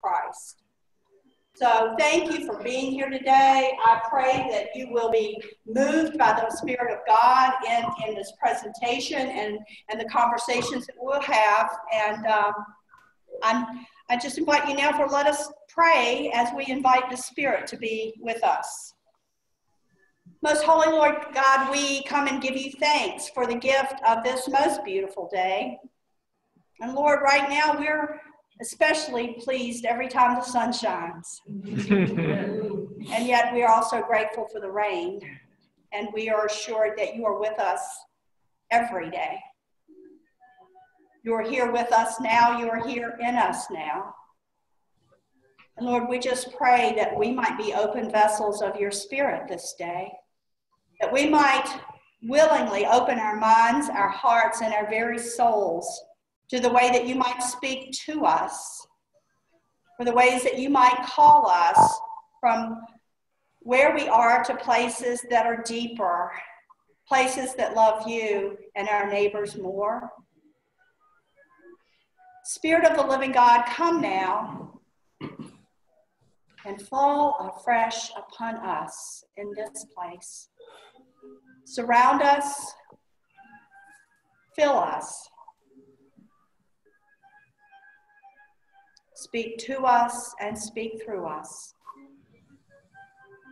Christ. So thank you for being here today. I pray that you will be moved by the Spirit of God in this presentation and the conversations that we'll have. And I just invite you now let us pray as we invite the Spirit to be with us. Most Holy Lord God, we come and give you thanks for the gift of this most beautiful day. And Lord, right now we're especially pleased every time the sun shines. And yet we are also grateful for the rain. And we are assured that you are with us every day. You are here with us now. You are here in us now. And Lord, we just pray that we might be open vessels of your Spirit this day, that we might willingly open our minds, our hearts, and our very souls to the way that you might speak to us, for the ways that you might call us from where we are to places that are deeper, places that love you and our neighbors more. Spirit of the living God, come now and fall afresh upon us in this place. Surround us, fill us, speak to us and speak through us.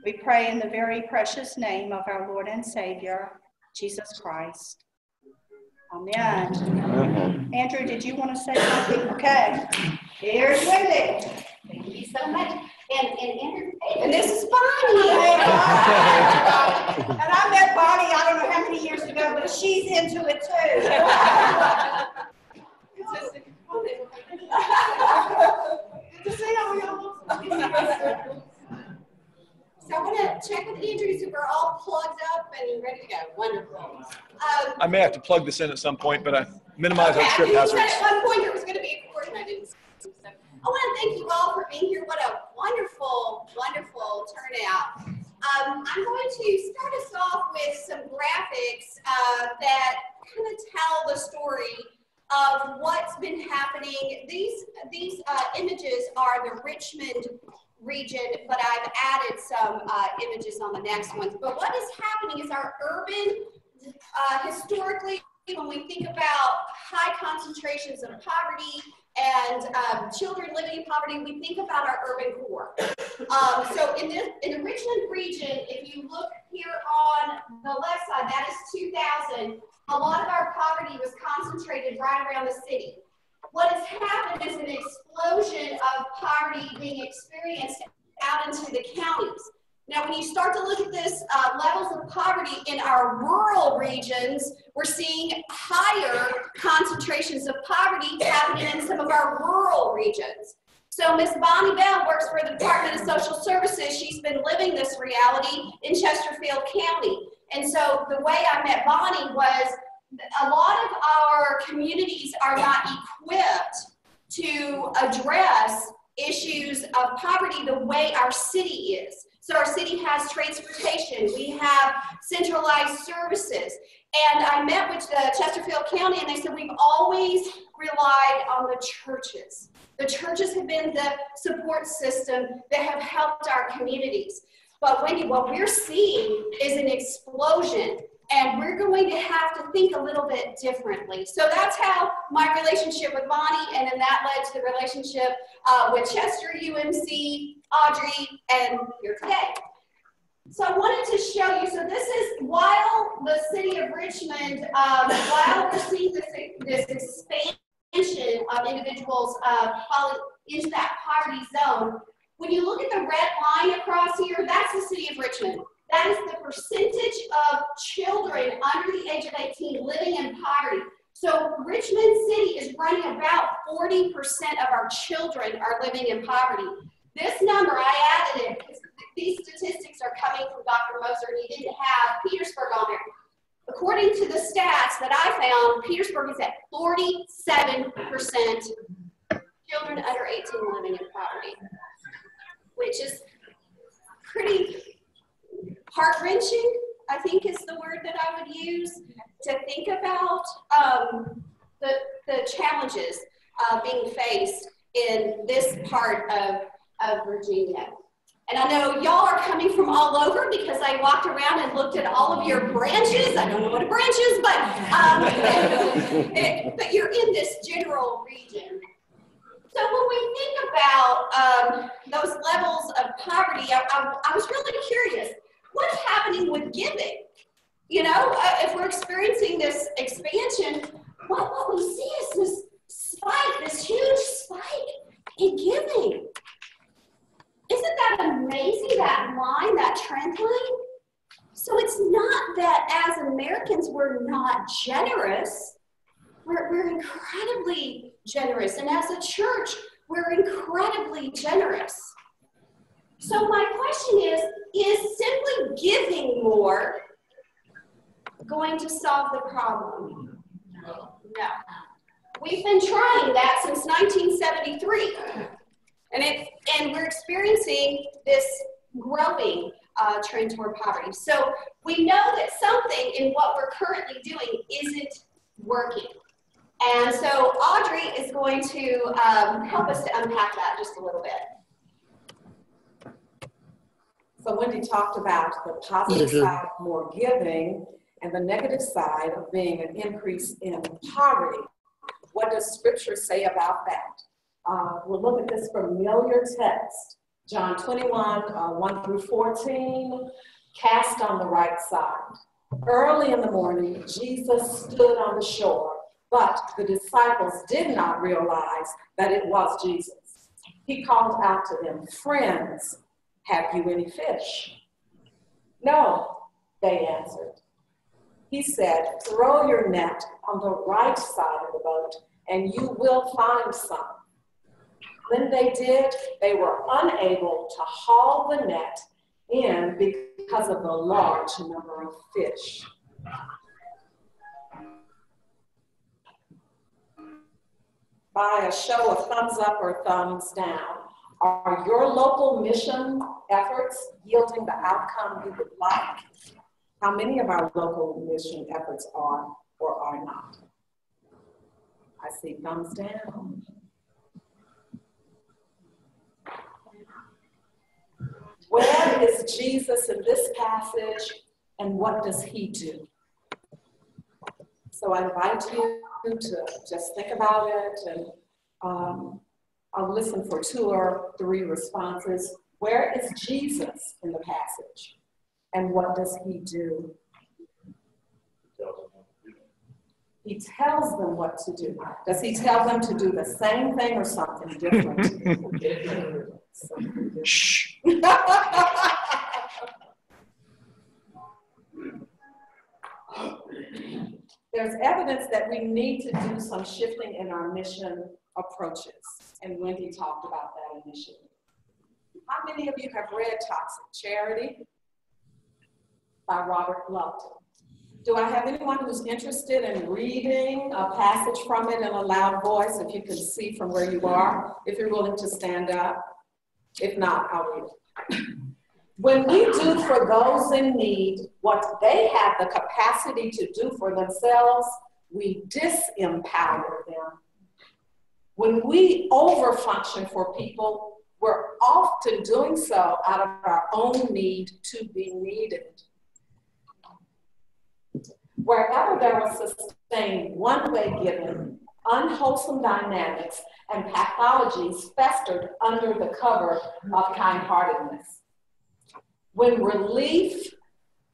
We pray in the very precious name of our Lord and Savior, Jesus Christ. Amen. Amen. Andrew, did you want to say something? Okay. Here's Wendy. Thank you so much. And this is Bonnie. And I met Bonnie, I don't know how many years ago, but she's into it too. Good to see all y'all. So I'm going to check with Andrew so we're all plugged up and ready to go. Wonderful. I may have to plug this in at some point, but I minimize our trip hazards. You said at one point there was going to be a recording. I didn't see. So I want to thank you all for being here. What a wonderful, wonderful turnout. I'm going to start us off with some graphics that kind of tell the story of what's been happening. These images are the Richmond region, but I've added some images on the next ones. But what is happening is our urban, historically, when we think about high concentrations of poverty and children living in poverty, we think about our urban core. So in the Richmond region, if you look here on the left side, that is 2000. A lot of our poverty was concentrated right around the city. What has happened is an explosion of poverty being experienced out into the counties. Now, when you start to look at this levels of poverty in our rural regions, we're seeing higher concentrations of poverty happening in some of our rural regions. So Miss Bonnie Bell works for the Department of Social Services. She's been living this reality in Chesterfield County. And so the way I met Bonnie was a lot of our communities are not equipped to address issues of poverty the way our city is. So our city has transportation, we have centralized services. And I met with the Chesterfield County and they said, we've always relied on the churches. The churches have been the support system that have helped our communities. But Wendy, what we're seeing is an explosion, and we're going to have to think a little bit differently. So that's how my relationship with Bonnie, and then that led to the relationship with Chester, UMC, Audrey, and here today. So I wanted to show you, so this is while the city of Richmond, while we're seeing this expansion of individuals into that poverty zone, when you look at the red line across here, that's the city of Richmond. That is the percentage of children under the age of 18 living in poverty. So Richmond City is running about 40% of our children are living in poverty. This number, I added it, because these statistics are coming from Dr. Moser, and he didn't have Petersburg on there. According to the stats that I found, Petersburg is at 47% children under 18 living in poverty, which is pretty heart-wrenching, I think is the word that I would use, to think about the challenges being faced. in this part of Virginia. And I know y'all are coming from all over because I walked around and looked at all of your branches. I don't know what a branch is, but you're in this general region. So when we think about those levels of poverty, I was really curious, what's happening with giving? You know, if we're experiencing this expansion, what we see is this spike, this huge spike in giving. Isn't that amazing, that line, that trend line? So it's not that as Americans we're not generous. We're incredibly generous. And as a church, we're incredibly generous. So my question is simply giving more going to solve the problem? No. We've been trying that since 1973. And we're experiencing this growing trend toward poverty. So we know that something in what we're currently doing isn't working. And so Audrey is going to help us to unpack that just a little bit. So Wendy talked about the positive side of more giving and the negative side of being an increase in poverty. What does Scripture say about that? We'll look at this familiar text, John 21, 1 through 14, cast on the right side. Early in the morning, Jesus stood on the shore, but the disciples did not realize that it was Jesus. He called out to them, "Friends, have you any fish?" "No," they answered. He said, "Throw your net on the right side of the boat, and you will find some." When they did, they were unable to haul the net in because of the large number of fish. By a show of thumbs up or thumbs down, are your local mission efforts yielding the outcome you would like? How many of our local mission efforts are or are not? I see thumbs down. Where is Jesus in this passage, and what does he do? So I invite you to just think about it, and I'll listen for 2 or 3 responses. Where is Jesus in the passage, and what does he do? He tells them what to do. Does he tell them to do the same thing or something different? Shh. There's evidence that we need to do some shifting in our mission approaches, and Wendy talked about that initially. How many of you have read Toxic Charity by Robert Lupton? Do I have anyone who's interested in reading a passage from it in a loud voice, if you can see from where you are, if you're willing to stand up? If not, I'll read it. When we do for those in need what they have the capacity to do for themselves, we disempower them. When we overfunction for people, we're often doing so out of our own need to be needed. Wherever there was sustained one-way giving, unwholesome dynamics and pathologies festered under the cover of kind-heartedness. When relief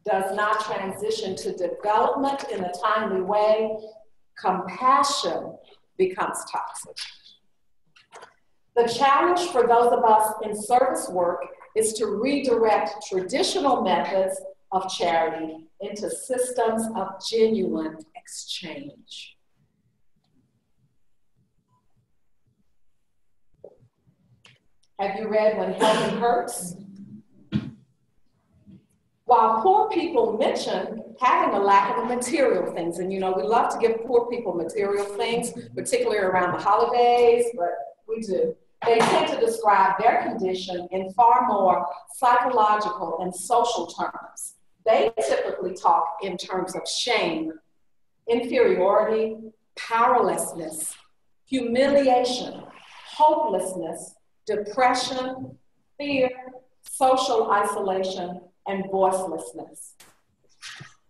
does not transition to development in a timely way, compassion becomes toxic. The challenge for those of us in service work is to redirect traditional methods of charity into systems of genuine exchange. Have you read When Helping Hurts? While poor people mention having a lack of material things, and you know, we love to give poor people material things, particularly around the holidays, but we do. They tend to describe their condition in far more psychological and social terms. They typically talk in terms of shame, inferiority, powerlessness, humiliation, hopelessness, depression, fear, social isolation, and voicelessness.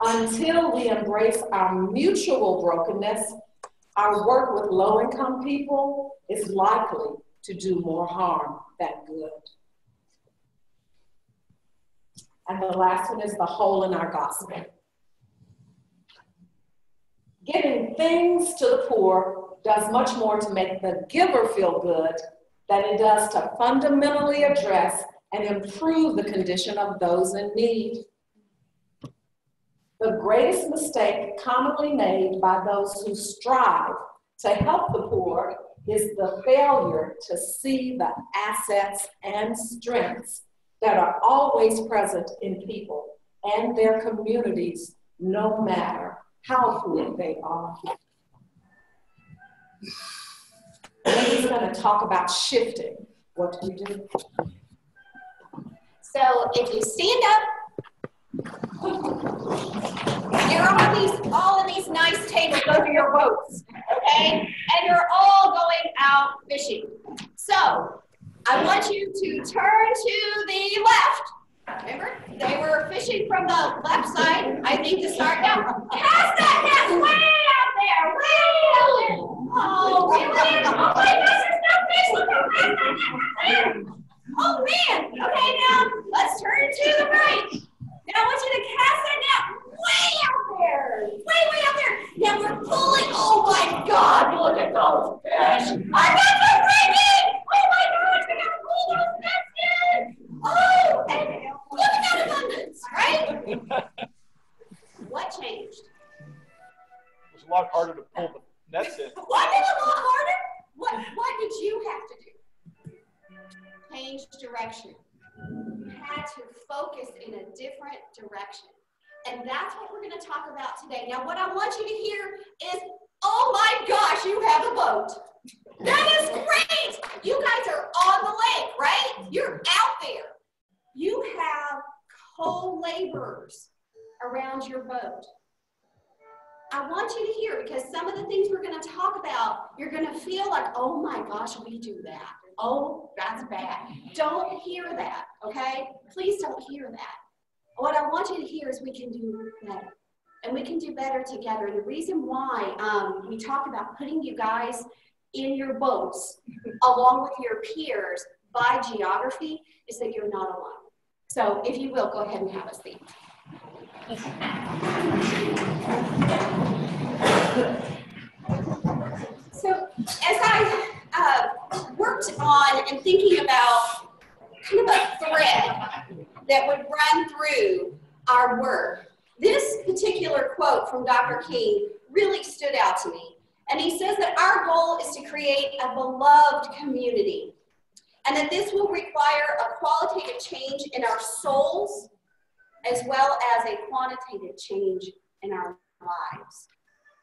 Until we embrace our mutual brokenness, our work with low-income people is likely to do more harm than good. And the last one is the hole in our gospel. Giving things to the poor does much more to make the giver feel good than it does to fundamentally address and improve the condition of those in need. The greatest mistake commonly made by those who strive to help the poor is the failure to see the assets and strengths that are always present in people and their communities, no matter how poor they are. Wendy's going to talk about shifting. What do we do? So if you stand up, you're on all of these nice tables. Those are your boats, okay? And you're all going out fishing. So I want you to turn to the left. Remember, they were fishing from the left side, I think, to start. Now, cast that net way out there, way out there. Oh, really? Oh my gosh, there's no fish. Look how fast that net was there. Oh man. Okay, now let's turn to the right. Now I want you to cast that net way out there. Way out there. Now we're pulling. Oh my God, look at those fish. I got them ready. Oh my gosh, we gotta pull those nets in. Oh, and look at that abundance, right? What changed? It was a lot harder to pull the nets in. Wasn't it a lot harder? What did you have to do? Change direction. You had to focus in a different direction. And that's what we're going to talk about today. Now, what I want you to hear is, oh my gosh, you have a boat. That is great. You guys are on the lake, right? You're out there. You have co-laborers around your boat. I want you to hear, because some of the things we're going to talk about, you're going to feel like, oh my gosh, we do that. Oh, that's bad. Don't hear that, okay? Please don't hear that. What I want you to hear is we can do better. And we can do better together. And the reason why we talk about putting you guys in your boats along with your peers by geography is that you're not alone. So if you will, go ahead and have a seat. So as I worked on and thinking about kind of a thread that would run through our work, this particular quote from Dr. King really stood out to me. And he says that our goal is to create a beloved community, and that this will require a qualitative change in our souls as well as a quantitative change in our lives.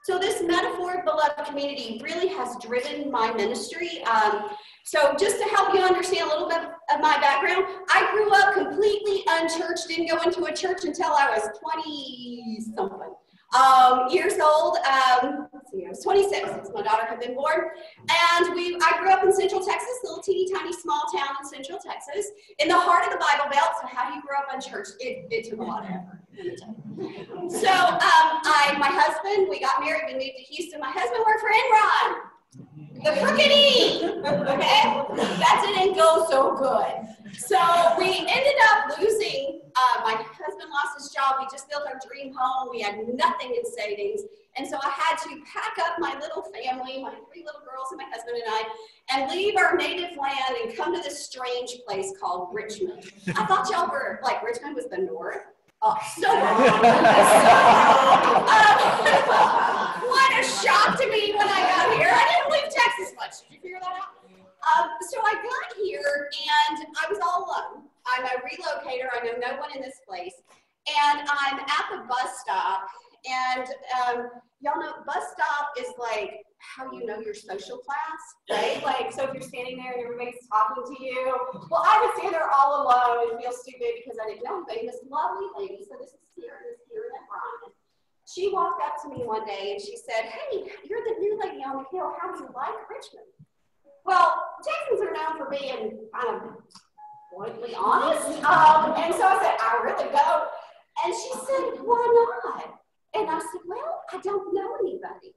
So this metaphor of beloved community really has driven my ministry. So just to help you understand a little bit of my background, I grew up completely unchurched, didn't go into a church until I was 20-something years old. Let's see, I was 26 since my daughter had been born. And I grew up in Central Texas, little teeny tiny small town in Central Texas, in the heart of the Bible Belt. So how do you grow up unchurched? It took a lot of effort. So my husband, we got married, we moved to Houston. My husband worked for Enron. The crookedy, okay? That didn't go so good. So we ended up losing, my husband lost his job. We just built our dream home. We had nothing in savings. And so I had to pack up my little family, my 3 little girls and my husband and I, and leave our native land and come to this strange place called Richmond. I thought y'all were, like, Richmond was the north. Oh, so wrong. What a shock to me when I got here. I didn't leave Texas much. Did you figure that out? So I got here and I was all alone. I'm a relocator. I know no one in this place. And I'm at the bus stop. And y'all know bus stop is like how you know your social class, right? Like, so if you're standing there and everybody's talking to you, well, I would stand there all alone and feel stupid because I didn't know anybody. This lovely lady, so this is here, and Brian. She walked up to me one day and she said, "Hey, you're the new lady on the hill. How do you like Richmond?" Well, Texans are known for being kind of bluntly honest. And so I said, I really don't. And she said, why not? And I said, well, I don't know anybody.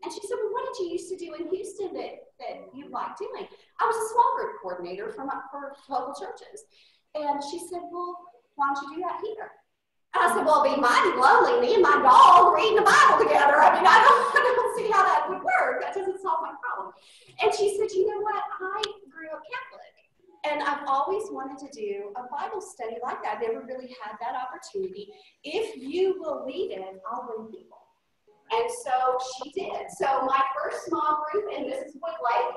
And she said, well, what did you used to do in Houston that you liked doing? I was a small group coordinator for local churches. And she said, well, why don't you do that here? And I said, well, it'd be mighty lonely, me and my dog reading the Bible together. I mean, I don't see how that would work. That doesn't solve my problem. And she said, you know what? I grew up Catholic. And I've always wanted to do a Bible study like that. I never really had that opportunity. If you will lead it, I'll bring people. And so she did. So my first small group, and this is Woodlake,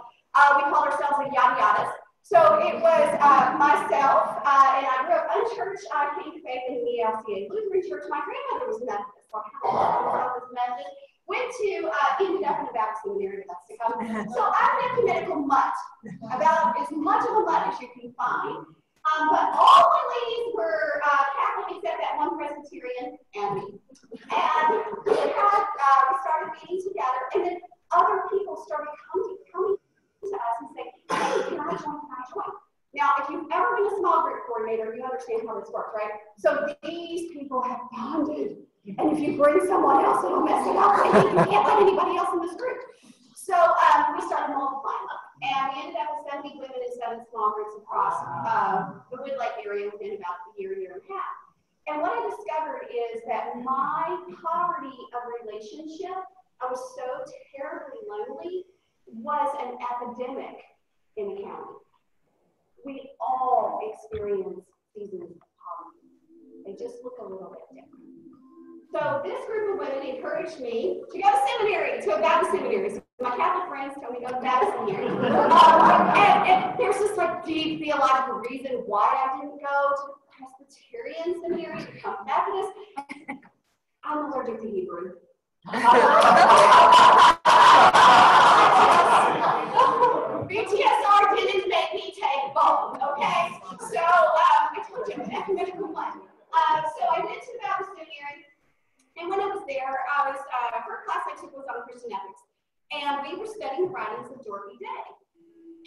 we call ourselves the Yada Yadas. So it was myself, and I grew up unchurched. I came to faith in the LCA Lutheran Church. My grandmother was Methodist, so I was Methodist. Ended up in a Baptist seminary in Mexico. So I'm an ecumenical mutt, about as much of a mutt as you can find. But all my ladies were Catholic except that one Presbyterian and me. And we started meeting together, and then other people started coming to us and saying, hey, can I join? Now, if you've ever been a small group coordinator, you understand how this works, right? So these people have bonded. And if you bring someone else, it'll mess it up. And you can't let anybody else in this group. So we started multiplying them. And we ended up with 70 women in 7 small groups across the Woodlake area within about a year and a half. And what I discovered is that my poverty of relationship, I was so terribly lonely, was an epidemic in the county. We all experience seasons of poverty. They just look a little bit different. So this group of women encouraged me to go to seminary, to a Baptist seminary. So my Catholic friends told me to go to Baptist seminary. And there's this like deep theological reason why I didn't go to Presbyterian seminary to become Methodist. I'm allergic to Hebrew. BTSR didn't make me take both, okay? So I told you, I'm ecumenical one. So I went to the Baptist seminary. And when I was there, first class I took was on Christian ethics. And we were studying writings of Dorothy Day.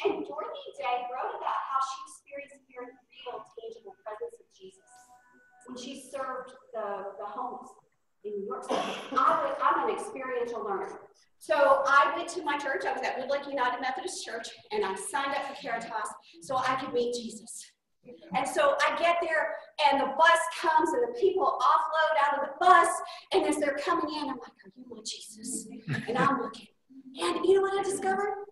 And Dorothy Day wrote about how she experienced very real, tangible presence of Jesus when she served the homeless in New York City. I'm an experiential learner. So I went to my church. I was at Woodlake United Methodist Church, and I signed up for Caritas so I could meet Jesus. And so I get there, and the bus comes, and the people offload out of the bus, and as they're coming in, I'm like, are you my Jesus? And I'm looking. And you know what I discovered?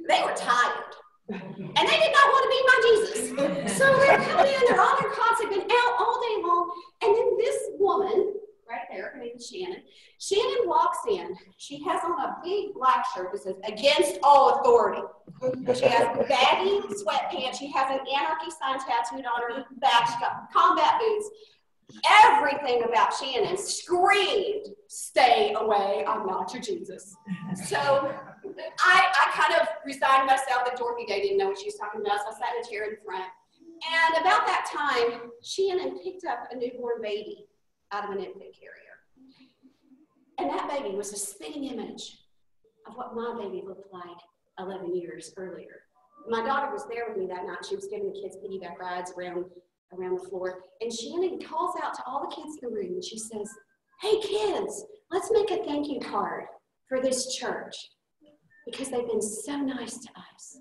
They were tired. And they did not want to be my Jesus. So they're coming in, they're on their cots, they've been out all day long, and then this woman, right there, her name is Shannon. Shannon walks in. She has on a big black shirt that says, against all authority. She has baggy sweatpants. She has an anarchy sign tattooed on her back. She's got combat boots. Everything about Shannon screamed, stay away, I'm not your Jesus. So I kind of resigned myself that Dorothy Day didn't know what she was talking about, so I sat in a chair in front. And about that time, Shannon picked up a newborn baby out of an infant carrier. And that baby was a spitting image of what my baby looked like 11 years earlier. My daughter was there with me that night. She was giving the kids piggyback rides around the floor. And Shannon calls out to all the kids in the room and she says, hey kids, let's make a thank you card for this church because they've been so nice to us.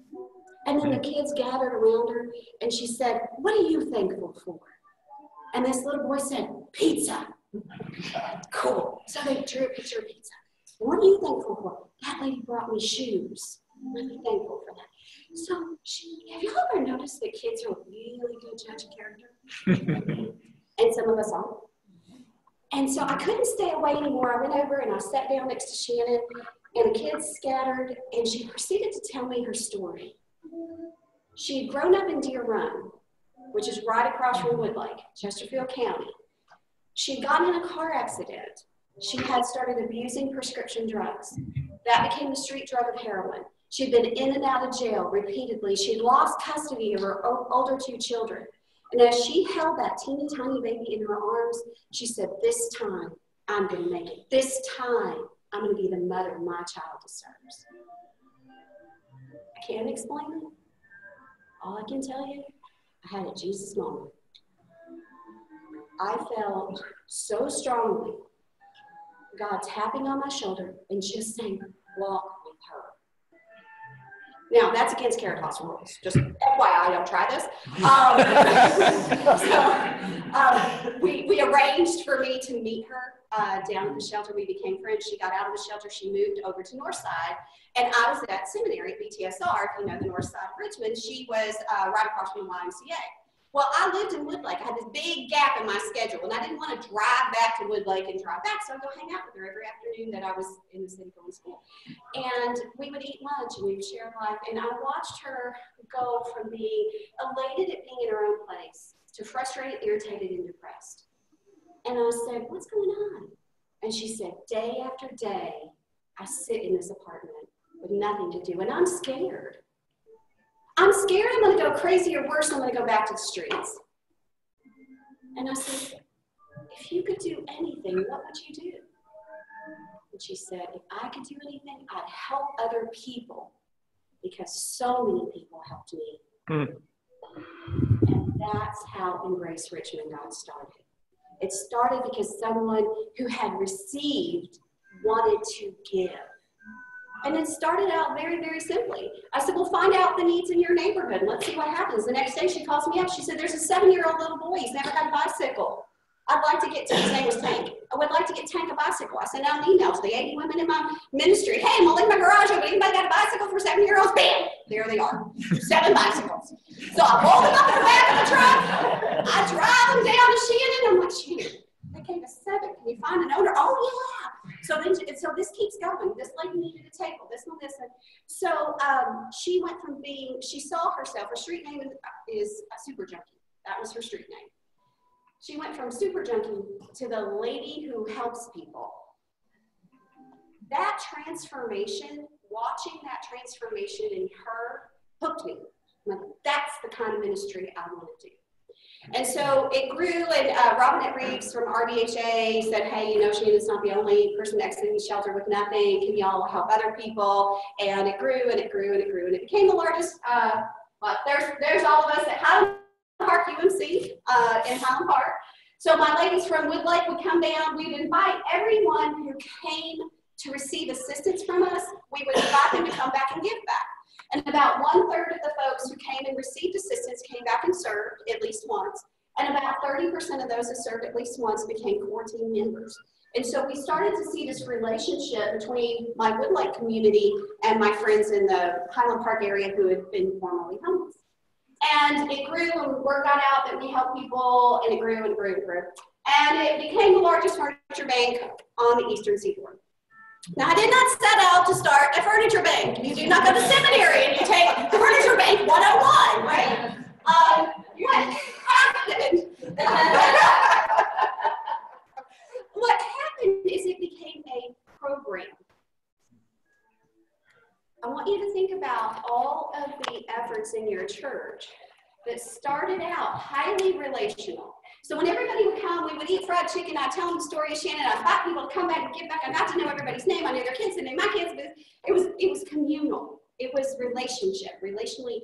And then the kids gathered around her and she said, what are you thankful for? And this little boy said, pizza. Cool. So they drew a picture of pizza. What are you thankful for? That lady brought me shoes. I'm really thankful for that. So, have you ever noticed that kids are a really good judge of character? And some of us aren't. And so I couldn't stay away anymore. I went over and I sat down next to Shannon, and the kids scattered, and she proceeded to tell me her story. She had grown up in Deer Run, which is right across from Woodlake, Chesterfield County. She had gotten in a car accident. She had started abusing prescription drugs. That became the street drug of heroin. She'd been in and out of jail repeatedly. She'd lost custody of her older 2 children. And as she held that teeny tiny baby in her arms, she said, this time I'm going to make it. This time I'm going to be the mother my child deserves. I can't explain it. All I can tell you, I had a Jesus moment. I felt so strongly God tapping on my shoulder and just saying, walk with her. Now, that's against Caritas rules. Just FYI, don't try this. We arranged for me to meet her down at the shelter. We became friends. She got out of the shelter. She moved over to Northside. And I was at seminary at BTSR, if you know the north side of Richmond. She was right across from the YMCA. Well, I lived in Woodlake. I had this big gap in my schedule, and I didn't want to drive back to Woodlake and drive back, so I'd go hang out with her every afternoon that I was in the city going to school. And we would eat lunch, and we would share life, and I watched her go from being elated at being in her own place to frustrated, irritated, and depressed. And I said, what's going on? And she said, day after day, I sit in this apartment with nothing to do, and I'm scared. I'm scared I'm going to go crazy, or worse, I'm going to go back to the streets. And I said, if you could do anything, what would you do? And she said, if I could do anything, I'd help other people, because so many people helped me. And that's how Embrace Richmond got started. It started because someone who had received wanted to give. And it started out very, very simply. I said, well, find out the needs in your neighborhood. Let's see what happens. The next day she calls me up. She said, there's a 7-year-old little boy. He's never had a bicycle. I'd like to get, his name was Tank. I would like to get Tank a bicycle. I sent out an email to the 80 women in my ministry. Hey, I'm going to leave my garage open. Anybody got a bicycle for 7-year-olds? Bam! There they are. 7 bicycles. So I roll them up in the back of the truck. I drive them down to Shannon. I'm like, Shannon, they came to 7. Can you find an owner? Oh, yeah. So this keeps going. This lady needed a table, this one, this one. So she went from she saw herself, her street name is Super Junkie. That was her street name. She went from Super Junkie to the lady who helps people. That transformation, watching that transformation in her, hooked me. Like, that's the kind of ministry I want to do. And so it grew, and Robinette Reeves from RBHA said, hey, you know, Shannon's not the only person exiting the shelter with nothing. Can y'all help other people? And it grew, and it grew, and it grew, and it became the largest, well, there's all of us at Highland Park UMC in Highland Park. So my ladies from Woodlake would come down. We would invite everyone who came to receive assistance from us. We would invite them to come back and give back. And about 1/3 of the folks who came and received assistance came back and served at least once. And about 30% of those who served at least once became core team members. And so we started to see this relationship between my Woodlake community and my friends in the Highland Park area who had been formerly homeless. And it grew, and word got out that we help people, and it grew and grew and grew. And it became the largest furniture bank on the Eastern Seaboard. Now, I did not set out to start a furniture bank. You do not go to seminary and you take the Furniture Bank 101, right? What happened? What happened is it became a program. I want you to think about all of the efforts in your church that started out highly relational. So when everybody would come, we would eat fried chicken. I'd tell them the story of Shannon. I'd invite people to come back and give back. I got to know everybody's name. I knew their kids' name, my kids' name. It was communal. It was relationally.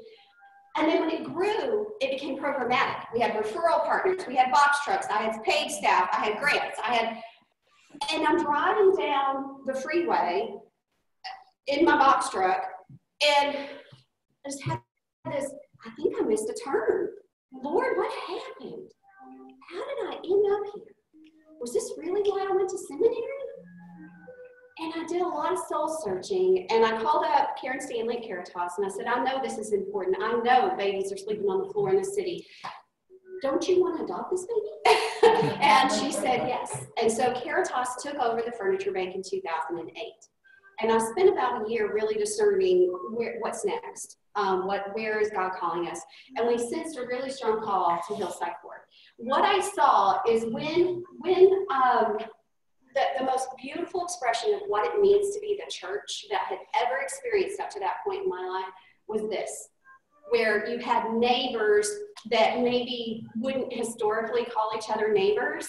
And then when it grew, it became programmatic. We had referral partners. We had box trucks. I had paid staff. I had grants. And I'm driving down the freeway in my box truck, and I just had this, I think I missed a turn. Lord, what happened? How did I end up here? Was this really why I went to seminary? And I did a lot of soul searching, and I called up Karen Stanley at Caritas, and I said, I know this is important. I know babies are sleeping on the floor in the city. Don't you want to adopt this baby? And she said yes. And so Caritas took over the furniture bank in 2008. And I spent about a year really discerning what's next. Where is God calling us? And we sensed a really strong call to Hillside Court. What I saw is when the most beautiful expression of what it means to be the church that had ever experienced up to that point in my life was this, where you had neighbors that maybe wouldn't historically call each other neighbors,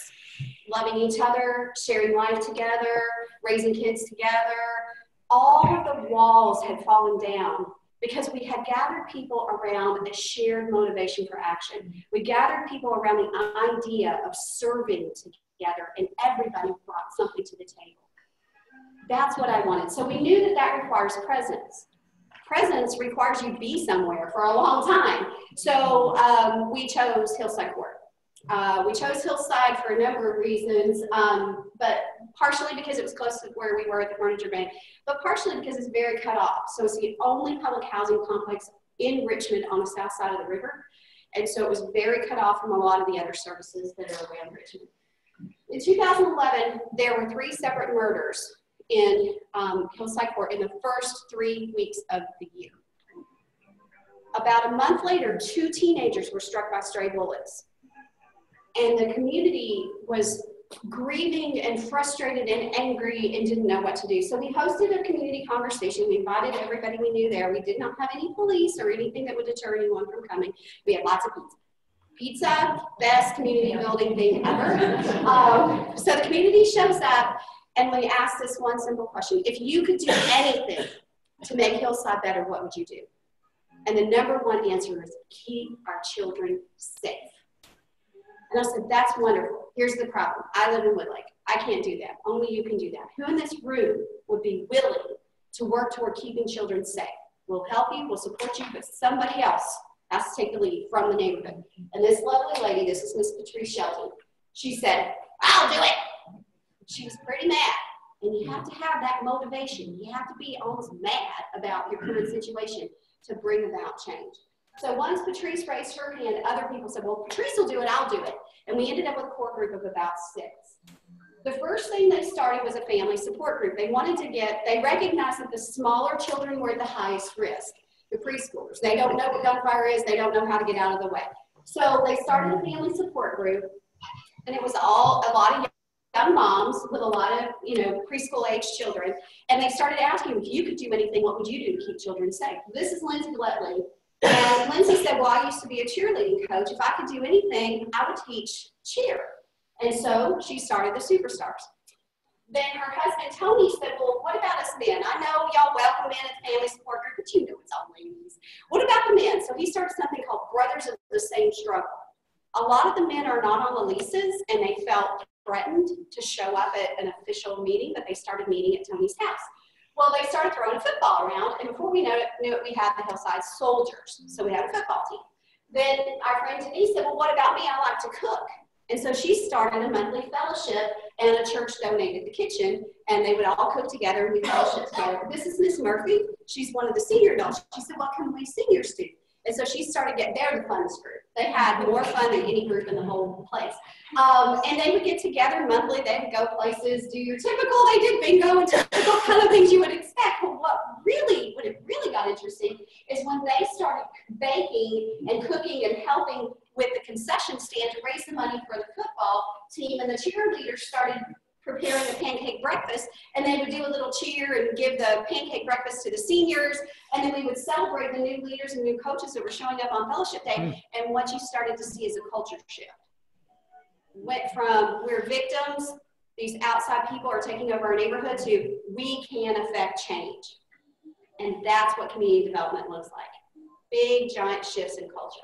loving each other, sharing life together, raising kids together. All of the walls had fallen down because we had gathered people around a shared motivation for action. We gathered people around the idea of serving together, and everybody brought something to the table. That's what I wanted. So we knew that that requires presence. Presence requires you to be somewhere for a long time. So we chose Hillside Court. We chose Hillside for a number of reasons, but partially because it was close to where we were at the Furniture Bank, but partially because it's very cut off. So it's the only public housing complex in Richmond on the south side of the river. And so it was very cut off from a lot of the other services that are around Richmond. In 2011, there were 3 separate murders in Hillside Court in the first 3 weeks of the year. About a month later, 2 teenagers were struck by stray bullets. And the community was grieving and frustrated and angry and didn't know what to do. So we hosted a community conversation. We invited everybody we knew there. We did not have any police or anything that would deter anyone from coming. We had lots of pizza. Pizza, best community building thing ever. So the community shows up, and we asked this one simple question. If you could do anything to make Hillside better, what would you do? And the number one answer is keep our children safe. And I said, that's wonderful. Here's the problem. I live in Woodlake. I can't do that. Only you can do that. Who in this room would be willing to work toward keeping children safe? We'll help you, we'll support you, but somebody else has to take the lead from the neighborhood. And this lovely lady, this is Miss Patrice Shelton, she said, I'll do it. She was pretty mad. And you have to have that motivation. You have to be almost mad about your current situation to bring about change. So once Patrice raised her hand, other people said, well, Patrice will do it, I'll do it. And we ended up with a core group of about 6. The first thing they started was a family support group. They recognized that the smaller children were at the highest risk, the preschoolers. They don't know what gunfire is, they don't know how to get out of the way. So they started a family support group, and it was a lot of young moms with a lot of, preschool age children. And they started asking, if you could do anything, what would you do to keep children safe? This is Lindsay Letley. And Lindsay said, well, I used to be a cheerleading coach. If I could do anything, I would teach cheer. And so she started the Superstars. Then her husband, Tony, said, well, what about us men? I know y'all welcome men at the family support group, but you know it's all ladies. What about the men? So he started something called Brothers of the Same Struggle. A lot of the men are not on the leases, and they felt threatened to show up at an official meeting, but they started meeting at Tony's house. Well, they started throwing a football around, and before we knew it, we had the Hillside Soldiers. So we had a football team. Then our friend Denise said, well, what about me? I like to cook. And so she started a monthly fellowship, and a church donated the kitchen, and they would all cook together, and we fellowship together. This is Miss Murphy. She's one of the senior adults. She said, what can we seniors do? And so she started getting, they're the funnest group. They had more fun than any group in the whole place. And they would get together monthly. They would go places, do your typical, they did bingo and typical kind of things you would expect. But what it really got interesting is when they started baking and cooking and helping with the concession stand to raise the money for the football team, and the cheerleaders started preparing a pancake breakfast, and they would do a little cheer and give the pancake breakfast to the seniors, and then we would celebrate the new leaders and new coaches that were showing up on fellowship day. And what you started to see is a culture shift. Went from we're victims, these outside people are taking over our neighborhood, to we can affect change. And that's what community development looks like. Big, giant shifts in culture.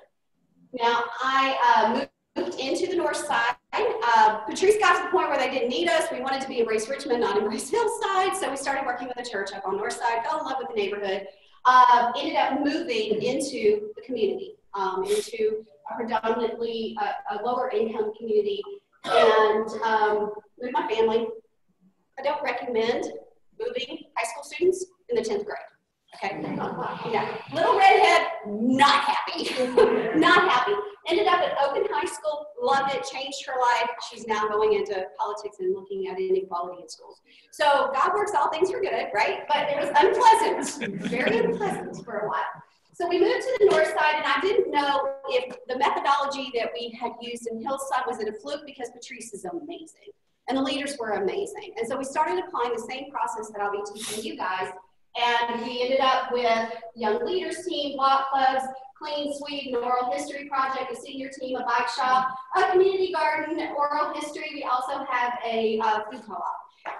Now, I moved into the north side. Patrice got to the point where they didn't need us. We wanted to be Embrace Richmond, not Embrace Hillside. So we started working with a church up on north side, fell in love with the neighborhood, ended up moving into the community, into a predominantly a lower income community, and with my family. I don't recommend moving high school students in the 10th grade. Okay, yeah. Little redhead, not happy, not happy. Ended up at Oakland High School, loved it, changed her life. She's now going into politics and looking at inequality in schools. So God works all things for good, right? But it was unpleasant, very unpleasant for a while. So we moved to the north side, and I didn't know if the methodology that we had used in Hillside was it a fluke, because Patrice is amazing, and the leaders were amazing. And so we started applying the same process that I'll be teaching you guys. And we ended up with Young Leaders Team, block clubs, Clean Sweep, an oral history project, a senior team, a bike shop, a community garden, oral history. We also have a food co-op.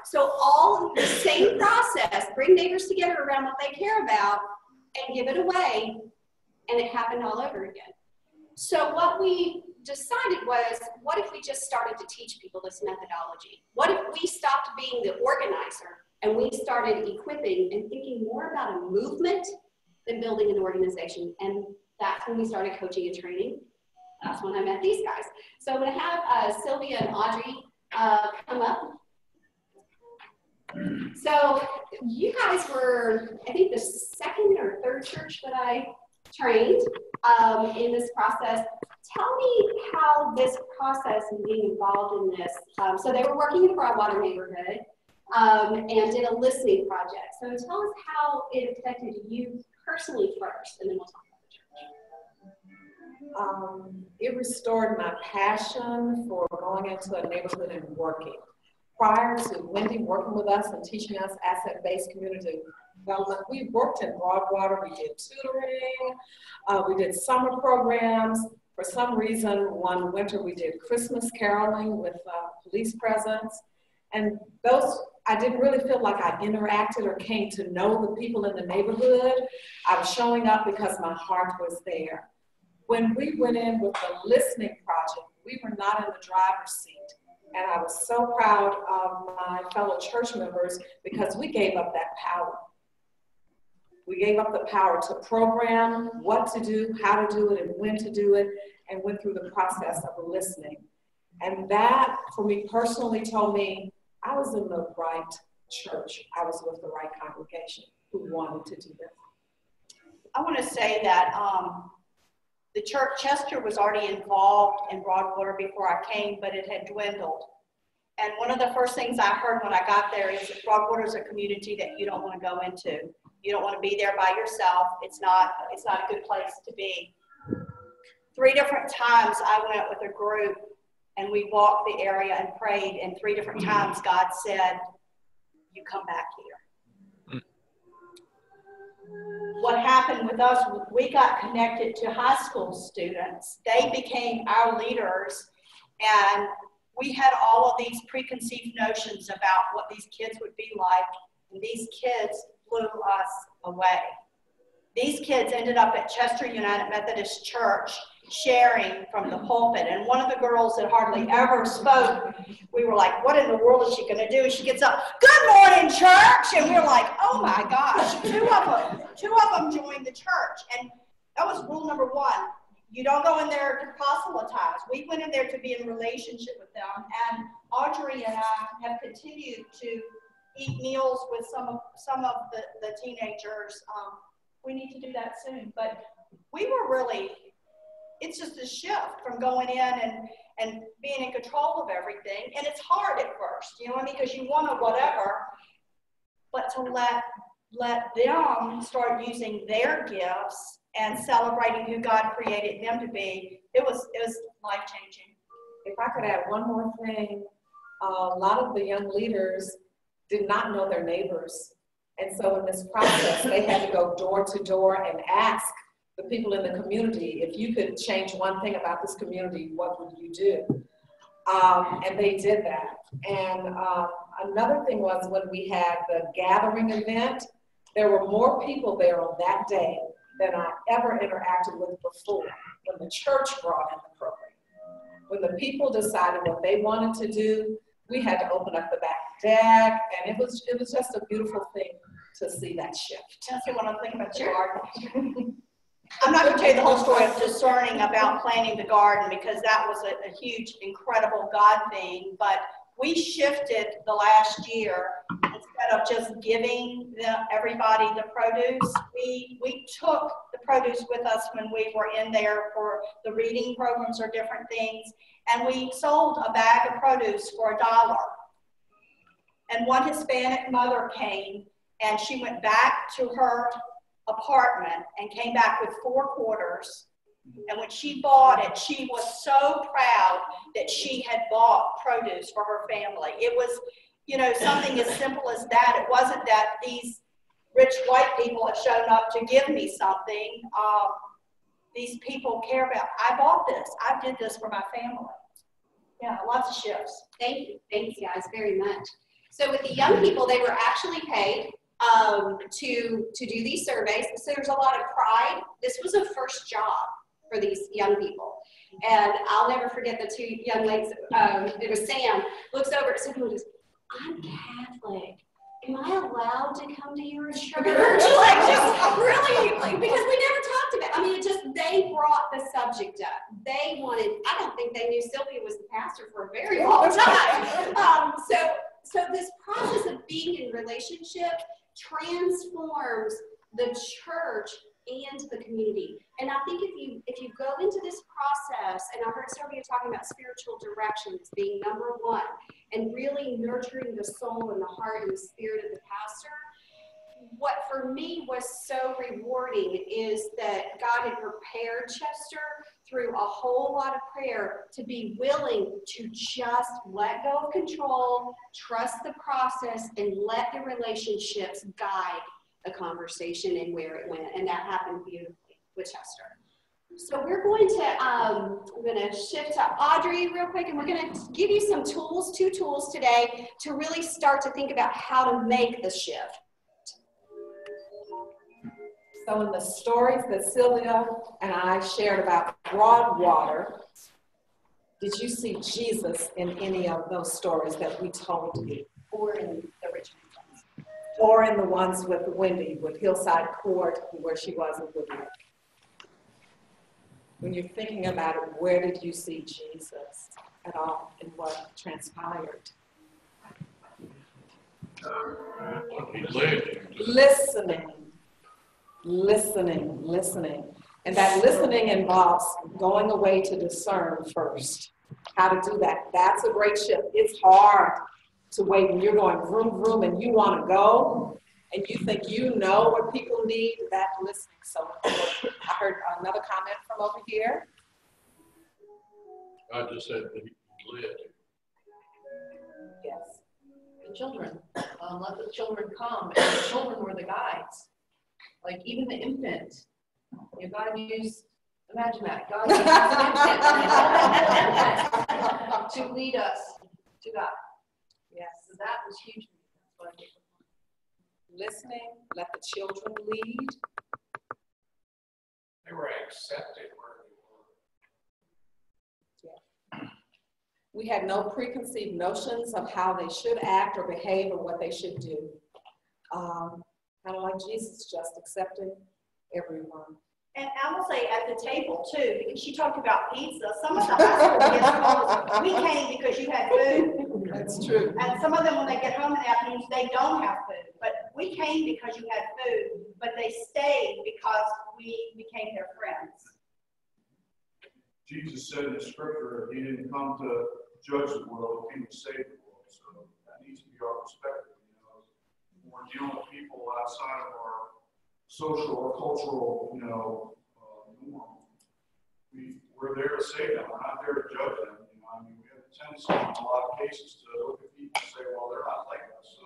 So all the same process, bring neighbors together around what they care about, and give it away, and it happened all over again. So what we decided was, what if we just started to teach people this methodology? What if we stopped being the organizer and we started equipping and thinking more about a movement than building an organization? And that's when we started coaching and training. That's when I met these guys. So I'm going to have Sylvia and Audrey come up. So you guys were, I think, the second or third church that I trained in this process. Tell me how this process and being involved in this. So they were working in the Broadwater neighborhood and did a listening project. So tell us how it affected you personally first, and then we'll talk about the church. It restored my passion for going into a neighborhood and working. Prior to Wendy working with us and teaching us asset-based community development, we worked in Broadwater. We did tutoring, we did summer programs. For some reason, one winter we did Christmas caroling with police presence. And those, I didn't really feel like I interacted or came to know the people in the neighborhood. I was showing up because my heart was there. When we went in with the listening project, we were not in the driver's seat. And I was so proud of my fellow church members because we gave up that power. We gave up the power to program what to do, how to do it, and when to do it, and went through the process of listening. And that, for me personally, told me I was in the right church. I was with the right congregation who wanted to do this. I want to say that the church, Chester was already involved in Broadwater before I came, but it had dwindled. And one of the first things I heard when I got there is that Broadwater is a community that you don't want to go into. You don't want to be there by yourself. It's not a good place to be. 3 different times I went with a group and we walked the area and prayed, and 3 different times God said, you come back here. What happened with us, we got connected to high school students. They became our leaders, and we had all of these preconceived notions about what these kids would be like, and these kids blew us away. These kids ended up at Chester United Methodist Church sharing from the pulpit, and one of the girls that hardly ever spoke, we were like, what in the world is she going to do? And she gets up, good morning, church, and we were like, oh my gosh. Two of them joined the church, and that was rule number 1. You don't go in there to proselytize. We went in there to be in relationship with them, and Audrey and I have continued to eat meals with some of the teenagers. We need to do that soon, but we were really, it's just a shift from going in and being in control of everything. And it's hard at first, you know what I mean? Because you want to whatever, but to let them start using their gifts and celebrating who God created them to be, it was life-changing. If I could add one more thing, a lot of the young leaders did not know their neighbors. And so in this process, they had to go door to door and ask the people in the community, if you could change one thing about this community, what would you do? And they did that. And another thing was when we had the gathering event, there were more people there on that day than I ever interacted with before when the church brought in the program. When the people decided what they wanted to do, we had to open up the back deck, and it was just a beautiful thing to see that shift. Can I say one other thing about the garden? I'm not going to tell you the whole story of discerning about planting the garden, because that was a huge, incredible God thing, but we shifted the last year. Instead of just giving everybody the produce, we took the produce with us when we were in there for the reading programs or different things, and we sold a bag of produce for $1. And one Hispanic mother came, and she went back to her apartment and came back with 4 quarters. And when she bought it, she was so proud that she had bought produce for her family. It was, you know, something as simple as that. It wasn't that these rich white people have shown up to give me something. These people care about, I bought this. I did this for my family. Yeah, lots of shifts. Thank you guys very much. So with the young people, they were actually paid. to do these surveys. So there's a lot of pride. This was a first job for these young people. And I'll never forget the two young ladies, it was Sam, looks over at someone and goes, I'm Catholic. Am I allowed to come to your church? Like, just really, like, because we never talked about it. I mean, it just, they brought the subject up. They wanted, I don't think they knew Sylvia was the pastor for a very long time. So this process of being in relationship transforms the church and the community. And I think if you go into this process, and I heard Sylvia talking about spiritual directions being number one, and really nurturing the soul and the heart and the spirit of the pastor, what for me was so rewarding is that God had prepared Chester through a whole lot of prayer to be willing to just let go of control, trust the process, and let the relationships guide the conversation and where it went. And that happened beautifully with Chester. So we're going to, I'm going to shift to Audrey real quick, and we're going to give you some tools, 2 tools today to really start to think about how to make the shift. So in the stories that Sylvia and I shared about Broadwater, did you see Jesus in any of those stories that we told you? Or in the Richmond ones. Or in the ones with Wendy, with Hillside Court, where she was in Woodland? When you're thinking about it, where did you see Jesus at all and what transpired? Listening. And that listening involves going away to discern first how to do that. That's a great shift. It's hard to wait when you're going vroom, vroom, and you want to go, and you think you know what people need. That listening so important. I heard another comment from over here. I just said that he led. Yes. The children. Let the children come, and the children were the guides. Like even the infant. God used, imagine that. God used an infant to lead us to God. Yes. So that was huge. That's what I did. Listening, let the children lead. They were accepted where they were. Yeah. We had no preconceived notions of how they should act or behave or what they should do. Kind of like Jesus, just accepting everyone. And I will say at the table too, because she talked about pizza. Some of the high school kids told us, we came because you had food. That's true. And some of them, when they get home in the afternoons, they don't have food. But we came because you had food, but they stayed because we became their friends. Jesus said in the scripture that he didn't come to judge the world, he came to save the world. So that needs to be our perspective. When we're dealing with people outside of our social or cultural, norm, we're there to save them. We're not there to judge them. I mean, we have a tendency in a lot of cases to look at people and say, well, they're not like us, so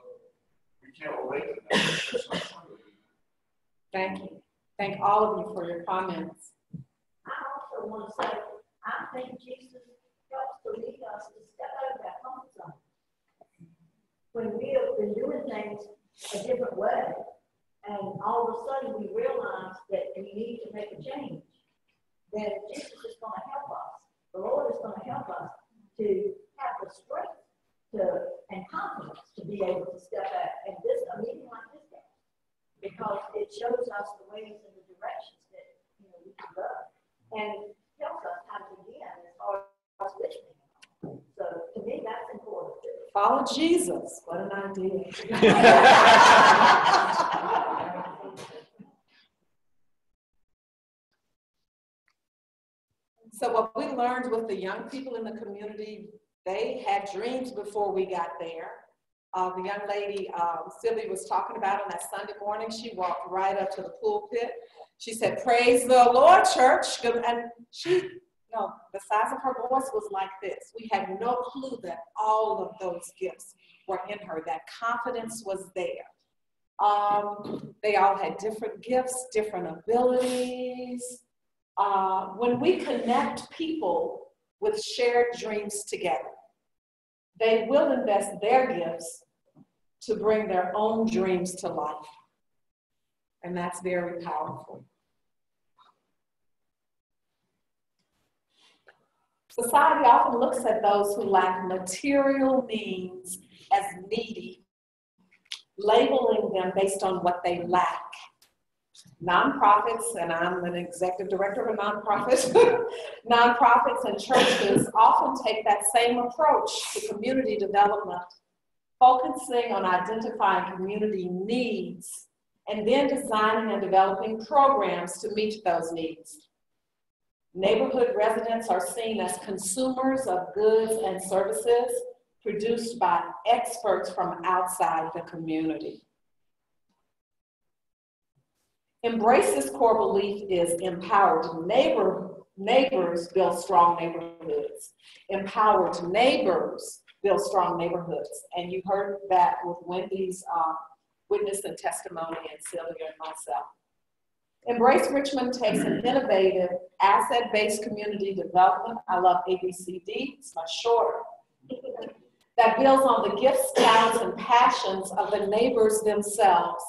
we can't relate to them. That's not true. Thank you. Thank all of you for your comments. I also want to say, I think Jesus helps to lead us to step out of that comfort zone. When we have been doing things a different way, and all of a sudden we realize that we need to make a change, then Jesus is going to help us. The Lord is going to help us to have the strength and confidence to be able to step out in a meeting like this day, because it shows us the ways and the directions that we can go, and tells us how to begin as far as listening. So to me, that's important too. Follow Jesus. What an idea. So what we learned with the young people in the community, they had dreams before we got there. The young lady Sylvia was talking about on that Sunday morning, she walked right up to the pulpit. She said, "Praise the Lord, church." And the size of her voice was like this. We had no clue that all of those gifts were in her. That confidence was there. They all had different gifts, different abilities. When we connect people with shared dreams together, they will invest their gifts to bring their own dreams to life. And that's very powerful. Society often looks at those who lack material means as needy, labeling them based on what they lack. Nonprofits, and I'm an executive director of a nonprofit, nonprofits and churches often take that same approach to community development, focusing on identifying community needs and then designing and developing programs to meet those needs. Neighborhood residents are seen as consumers of goods and services produced by experts from outside the community. Embrace's core belief is empowered neighbors build strong neighborhoods. Empowered neighbors build strong neighborhoods. And you heard that with Wendy's witness and testimony, and Sylvia and myself. Embrace Richmond takes an innovative, asset-based community development. I love ABCD, it's much shorter. That builds on the gifts, talents, and passions of the neighbors themselves.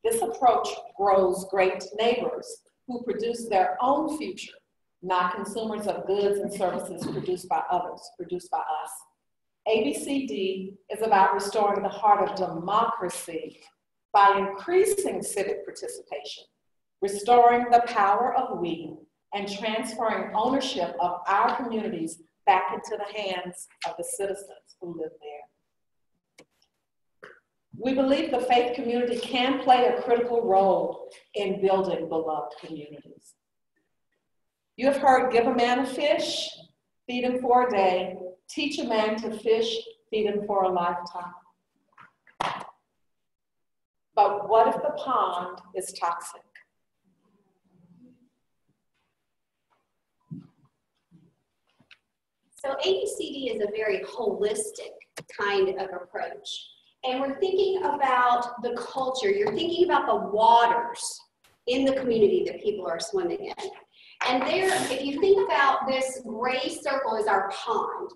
This approach grows great neighbors who produce their own future, not consumers of goods and services produced by others, produced by us. ABCD is about restoring the heart of democracy by increasing civic participation, restoring the power of we, and transferring ownership of our communities back into the hands of the citizens who live there. We believe the faith community can play a critical role in building beloved communities. You have heard, give a man a fish, feed him for a day, teach a man to fish, feed him for a lifetime. But what if the pond is toxic? So ABCD is a very holistic kind of approach. And we're thinking about the culture. You're thinking about the waters in the community that people are swimming in. And there, if you think about this gray circle as our pond,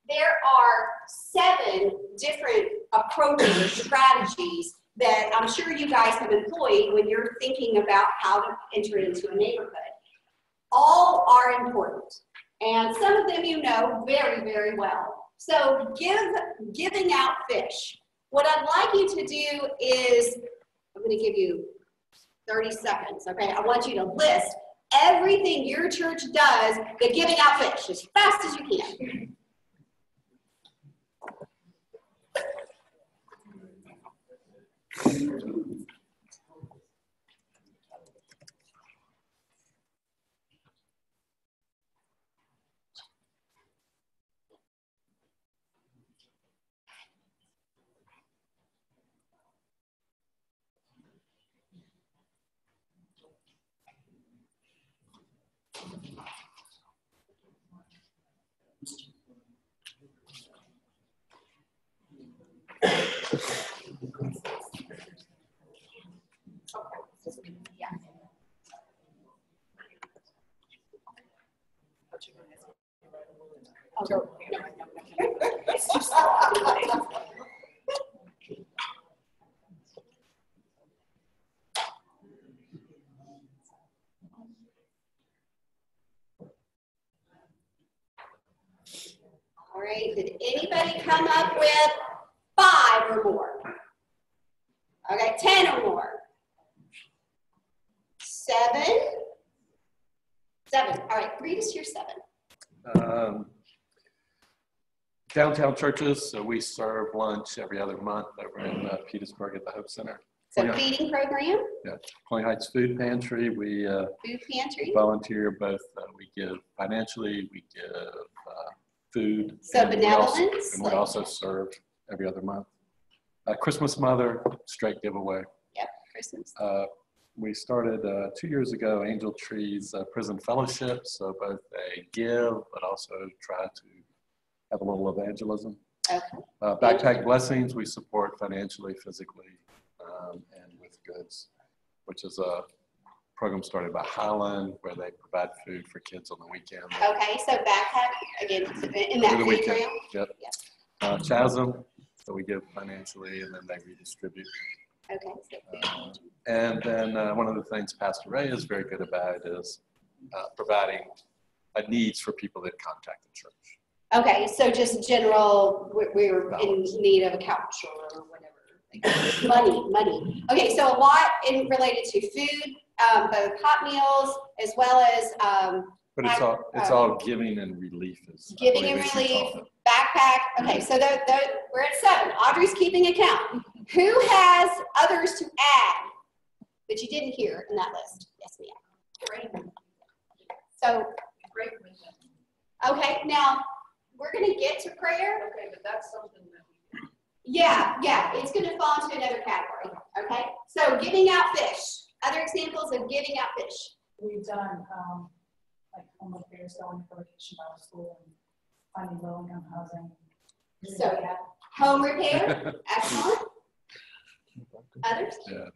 there are 7 different approaches or strategies that I'm sure you guys have employed when you're thinking about how to enter into a neighborhood. All are important. And some of them you know very, very well. So giving out fish. What I'd like you to do is, I'm going to give you 30 seconds, okay? I want you to list everything your church does that giving out fish as fast as you can. All right, did anybody come up with 5 or more? Okay, 10 or more. 7? 7, all right, read us your 7. Downtown churches, so we serve lunch every other month over in Petersburg at the Hope Center. So feeding program? Yeah, Colony Heights Food Pantry. We Food pantry. volunteer both. We give financially, we give food. So and benevolence? We also serve every other month. Christmas Mother, straight giveaway. Yep, Christmas. We started 2 years ago, Angel Trees Prison Fellowship. So both they give, but also try to have a little evangelism. Okay. Backpack Blessings, we support financially, physically, and with goods, which is a program started by Highland where they provide food for kids on the weekend. Okay, so backpack, again, in that food trail? Yep. Chasm, So we give financially and then they redistribute. Okay. And then one of the things Pastor Ray is very good about is providing needs for people that contact the church. Okay, so just general, we're in need of a couch or whatever. Money. Okay, so a lot related to food, both hot meals as well as but it's all giving and relief. Giving and relief, backpack. Okay, so we're at 7. Audrey's keeping account. Who has others to add that you didn't hear in that list? Yes, ma'am. So, okay, now we're going to get to prayer. Okay, but that's something that Yeah, it's going to fall into another category. Okay, so giving out fish. Other examples of giving out fish. We've done like home repairs, going for vacation Bible school, and finding low-income housing. So home repair, excellent. Others? Yeah.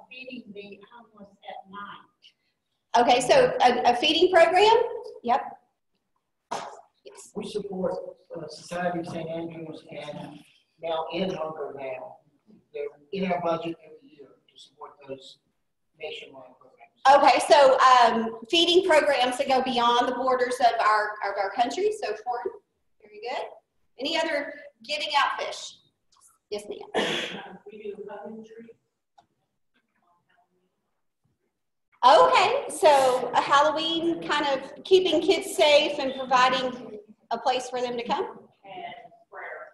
Feeding the homeless at night. Okay, so a feeding program. Yep. Yes. We support Society of St. Andrews and now in Hunger now. They're in our budget every year to support those nationwide programs. Okay, so feeding programs that go beyond the borders of our country, so foreign. Very good. Any other giving out fish? Yes, ma'am. We do husbandry. Okay, so a Halloween kind of keeping kids safe and providing a place for them to come. And prayer.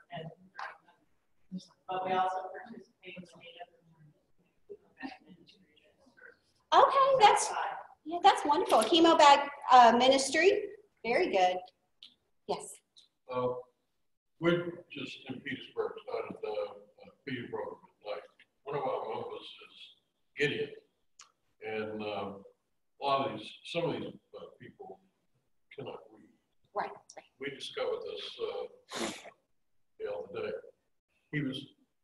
But we also participate in Okay, that's wonderful. Chemo bag ministry, very good. Yes. We're just in Petersburg started a feeding program at night. One of our members is Gideon, and some of these people cannot read. Right. We discovered this the other day. He was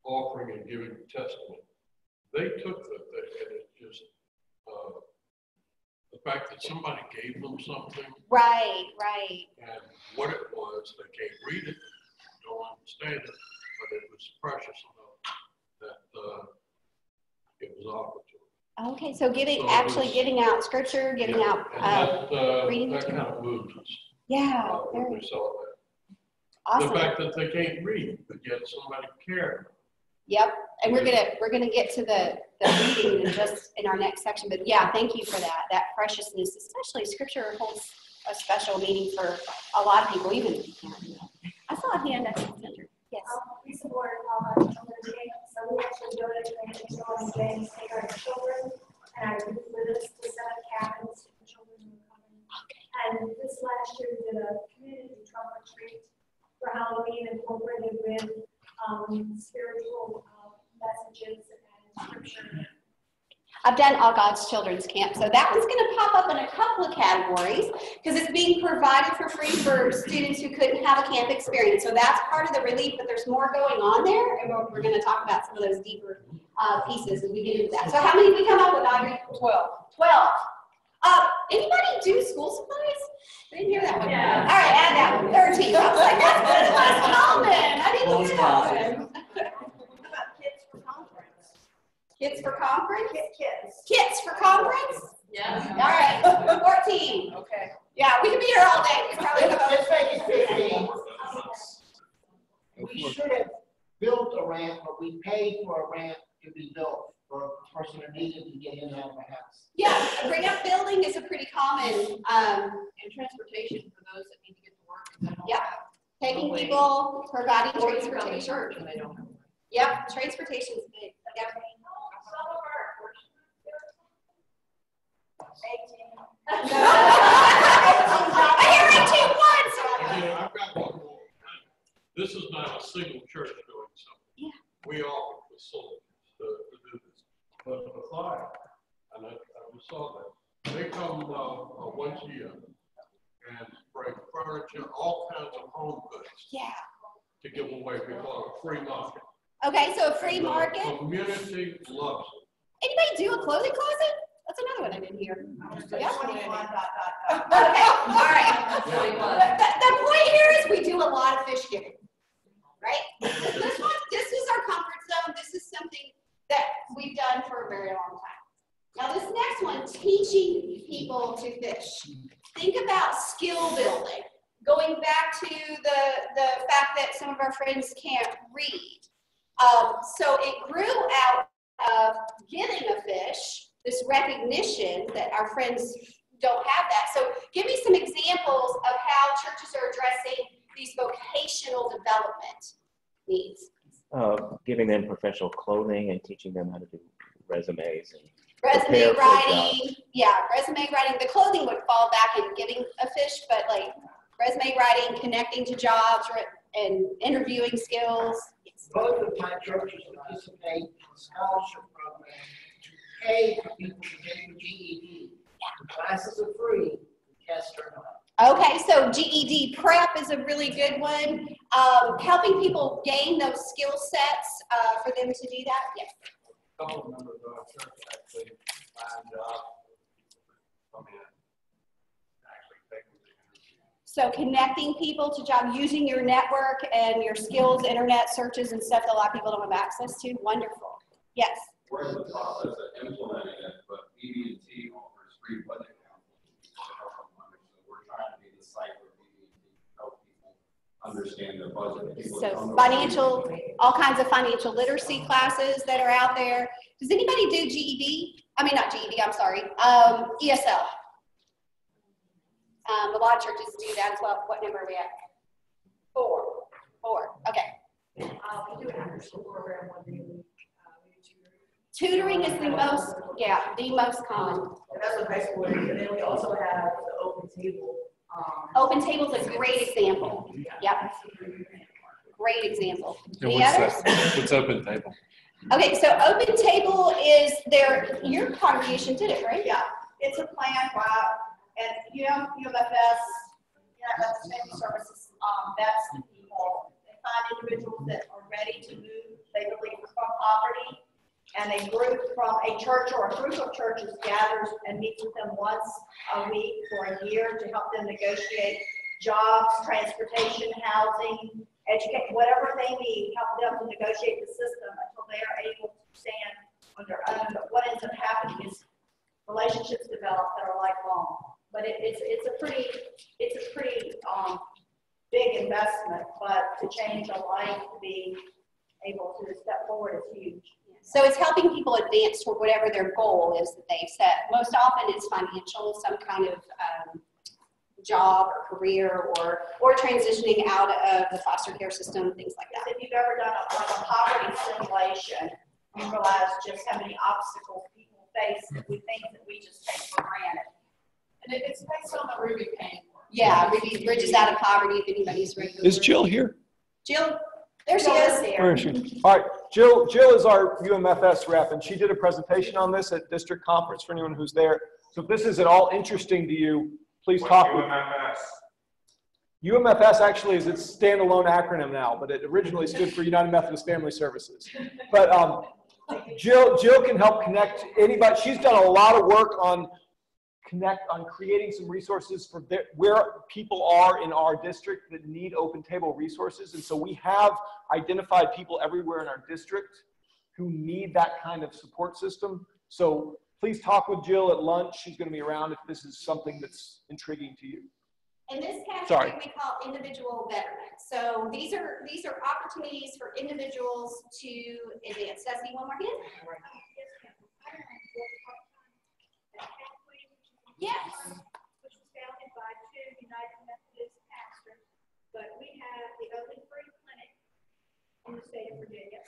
offering and giving testimony. They took the thing, and it just the fact that somebody gave them something. Right. And what it was, they can't read it, don't understand it, but it was precious enough that it was offered to them. Okay, so giving out scripture, giving out reading. That kind of moves us. Yeah. When we saw that. Awesome. The fact that they can't read, but yet somebody cared. Yep, and we're gonna get to the reading in our next section. But yeah, thank you for that preciousness, especially scripture holds a special meaning for a lot of people. Even I saw a hand up in the center. Yes. We support all our children's games, so we actually go to children's games, take our children and our youth with us to set up cabins for children who are coming. Okay. And this last year we did a community trunk or treat for Halloween, incorporated with spiritual messages and scripture. I've done All God's Children's Camp, so that one's going to pop up in a couple of categories because it's being provided for free for students who couldn't have a camp experience. So that's part of the relief, but there's more going on there, and we're going to talk about some of those deeper pieces as we get into that. So how many did we come up with, Audrey? 12. Anybody do school supplies? I didn't hear that one. Yeah. All right, add that one. 13. I was like, that's good. That's common. I didn't hear that one. What about kids for conference? Kids for conference? Kids. Kids for conference? Yeah. All right, 14. Okay. Yeah, we could be here all day. We probably Let's make it 15. We should have built a ramp, but we paid for a ramp to be built for a person who needed to get in and out of the house. Yeah, a ramp building is a pretty common. And transportation for those that need to get to work. And they don't Yep. have Taking no way. people, providing Or to come to transportation. church and they don't have. Yep, transportation is big. Yep. I hear 18 once. Yeah, I've got one more. This is not a single church doing something. Yeah. We offer facilities to do this. But the fire, and I saw that, they come once a year and bring furniture, all kinds of home goods Yeah. to give away. We call it a free market. Okay, so a free And the market. community loves it. Anybody do a clothing closet? That's another one I didn't hear. Yep. 21. Okay, all right. The point here is we do a lot of fish giving, right? This one, teaching people to fish. Think about skill building. Going back to the fact that some of our friends can't read. So it grew out of giving a fish, this recognition that our friends don't have that. So give me some examples of how churches are addressing these vocational development needs. Giving them professional clothing and teaching them how to do resumes and resume writing. Yeah, resume writing. The clothing would fall back in giving a fish, but like resume writing, connecting to jobs, and interviewing skills. Both of my churches participate in a scholarship program to pay for people to get a GED. The classes are free, the tests are not. Okay, so GED prep is a really good one. Helping people gain those skill sets for them to do that. Yes. A couple of members of our church actually find jobs. Come in. So connecting people to jobs, using your network and your skills, internet searches and stuff that a lot of people don't have access to. Wonderful. Yes. We're in the process of implementing it, but BB&T offers free budget counseling to help them understand. So we're trying to be the site where BB&T help people understand their budget. So financial, all kinds of financial literacy classes that are out there. Does anybody do GED? I mean, not GED, I'm sorry. ESL. A lot of churches do that as well. What number are we at? 4. Okay. We do an after-school program one day. Tutoring is the most, the most common. And that's what high school is. And then we also have the open table. Open table is a great example. Yep. Great example. Any what's others? that? What's open table? Okay, so open table is your congregation did it, right? Yeah, it's a plan, wow. And UMFS, Family Services, vets people. They find individuals that are ready to move. They believe from poverty, and a group from a church or a group of churches gathers and meets with them once a week for a year to help them negotiate jobs, transportation, housing, education, whatever they need, help them to negotiate the system until they are able to stand on their own. But what ends up happening is relationships develop that are lifelong. But it's a pretty big investment, but to change a life, to be able to step forward is huge. So it's helping people advance toward whatever their goal is that they've set. Most often it's financial, some kind of job or career or transitioning out of the foster care system, things like that. If you've ever done a poverty simulation, you realize just how many obstacles people face with things that we just take for granted. And it's based on the Ruby Payne. Yeah, Ruby Bridges Out of Poverty, if anybody's ready. Is Jill here? Jill, there she is. Where is she? All right, Jill is our UMFS rep, and she did a presentation on this at district conference for anyone who's there. So if this is at all interesting to you, please talk with UMFS? UMFS actually is its standalone acronym now, but it originally stood for United Methodist Family Services. But Jill can help connect anybody. She's done a lot of work on creating some resources for where people are in our district that need open table resources. And so we have identified people everywhere in our district who need that kind of support system. So please talk with Jill at lunch. She's going to be around if this is something that's intriguing to you. In this category, we call individual betterment. So these are opportunities for individuals to advance. Destiny, one more hand. Yes. Which was founded by 2 United Methodist pastors, but we have the only free clinic in the state of Virginia.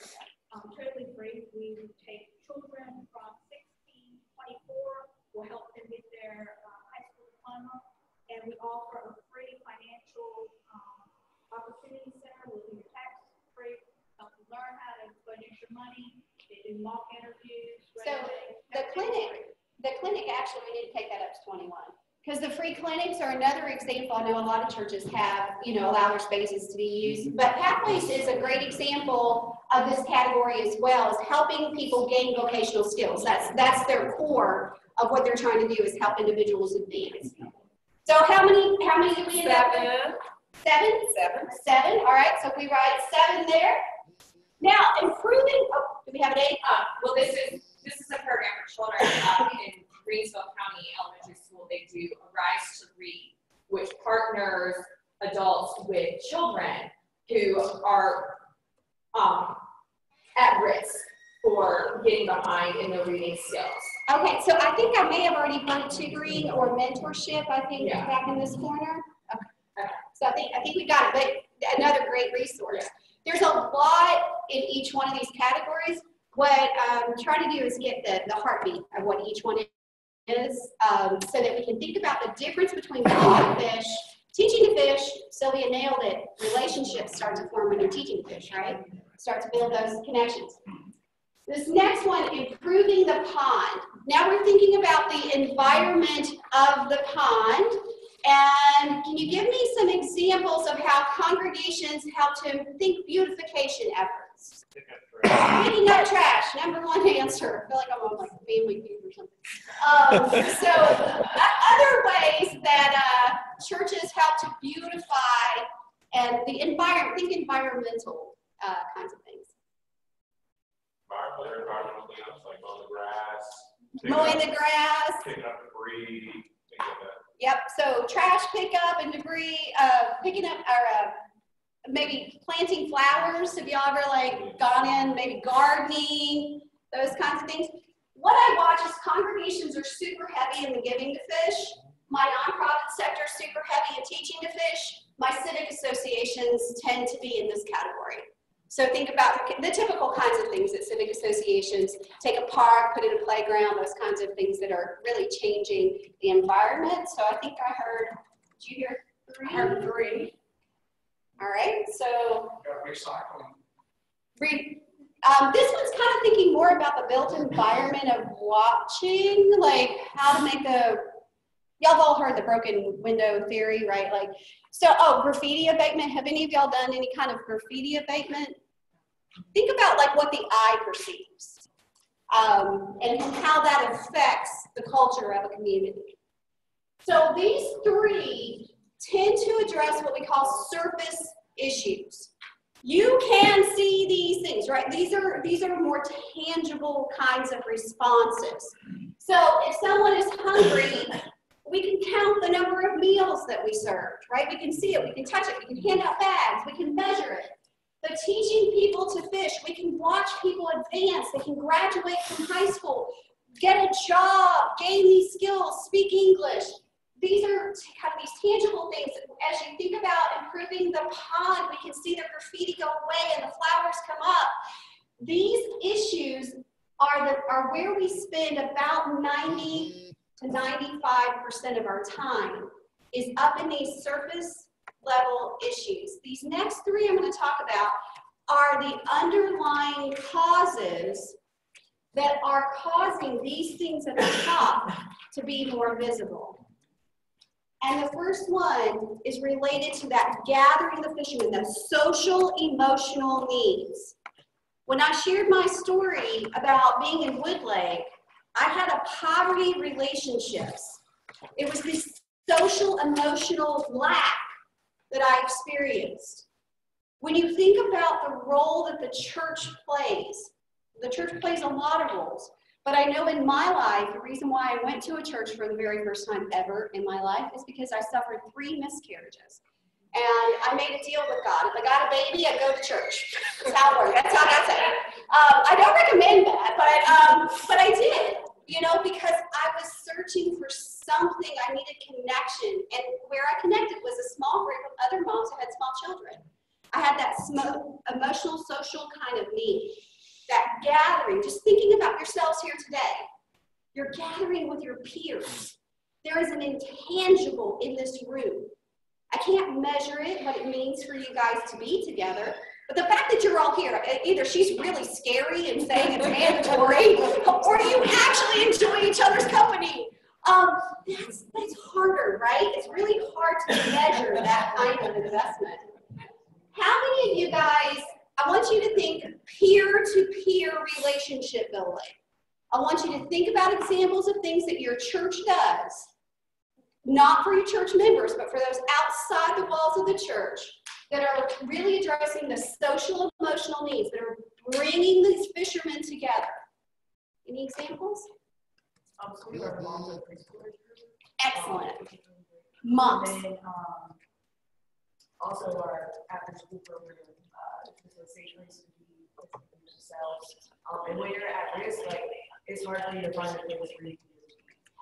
Totally free. We take children from 16 to 24. We'll help them get their high school diploma, and we offer a free financial opportunity center. We'll do your taxes free, help you learn how to budget your money. They do mock interviews. So the clinic actually, we need to take that up to 21. Because the free clinics are another example. I know a lot of churches have, allow their spaces to be used. But Pathways is a great example of this category as well, is helping people gain vocational skills. That's their core of what they're trying to do, is help individuals advance. So how many do we end up with? 7? All right, so we write 7 there. Now, improving, do we have an 8? Well, this is a program for children in Greensville County Elementary School, they do a Rise to Read, which partners adults with children who are at risk for getting behind in their reading skills. Okay, so I think I may have already heard tutoring or mentorship, I think, back in this corner. Okay. So I think we got it, but another great resource. There's a lot in each one of these categories. What I'm trying to do is get the heartbeat of what each one is, so that we can think about the difference between learning to fish, teaching to fish. Sylvia nailed it. Relationships start to form when you're teaching to fish, right? Start to build those connections. This next one, improving the pond. Now we're thinking about the environment of the pond. And can you give me some examples of how congregations help to think beautification efforts? Picking up trash, number one answer. I feel like I'm on like Family Feud or something. So other ways that churches help to beautify and the environment, think environmental kinds of things. Environmental cleanups, like mowing the grass. Mowing the grass. Picking up debris, things like that. Yep, so trash pickup and debris, picking up, or maybe planting flowers. Have y'all ever like gone in, maybe gardening, those kinds of things? What I watch is congregations are super heavy in the giving to fish. My nonprofit sector is super heavy in teaching to fish. My civic associations tend to be in this category. So think about the typical kinds of things that civic associations take a park, put in a playground, those kinds of things that are really changing the environment. So I think I heard, did you hear three? I heard three. All right, so. Recycling. This one's kind of thinking more about the built environment of watching, like how to make the, y'all have all heard the broken window theory, right? Like, so, graffiti abatement. Have any of y'all done any kind of graffiti abatement? Think about like what the eye perceives and how that affects the culture of a community. So these three tend to address what we call surface issues. You can see these things, right? These are more tangible kinds of responses. So if someone is hungry, we can count the number of meals that we served, right? We can see it, we can touch it, we can hand out bags, we can measure it. But teaching people to fish, we can watch people advance, they can graduate from high school, get a job, gain these skills, speak English. These are kind of these tangible things. As you think about improving the pond, we can see the graffiti go away and the flowers come up. These issues are where we spend about 90 to 95% of our time is up in these surface level issues. These next three I'm going to talk about are the underlying causes that are causing these things at the top to be more visible. And the first one is related to that gathering the fishermen, the social emotional needs. When I shared my story about being in Woodlake, I had a poverty relationships. It was this social emotional lack that I experienced. When you think about the role that the church plays a lot of roles. But I know in my life, the reason why I went to a church for the very first time ever in my life is because I suffered 3 miscarriages. And I made a deal with God. If I got a baby, I go to church. That's how it works. That's how I say it. I don't recommend that, but I did, because I was searching for something. I needed connection. And where I connected was a small group of other moms who had small children. I had that emotional, social kind of need. That gathering, just thinking about yourselves here today. You're gathering with your peers. There is an intangible in this room. I can't measure it, what it means for you guys to be together. But the fact that you're all here, either she's really scary and saying it's mandatory, or you actually enjoy each other's company. That's harder, right? It's really hard to measure that kind of investment. How many of you guys, I want you to think peer-to-peer relationship building. I want you to think about examples of things that your church does, not for your church members, but for those outside the walls of the church that are really addressing the social emotional needs, that are bringing these fishermen together. Any examples? So we are moms and preschoolers. Excellent. Moms. And then, also our after school program, facilitation rates to be themselves. And when you're at risk, like, it's hard for you to find a place where you can do it.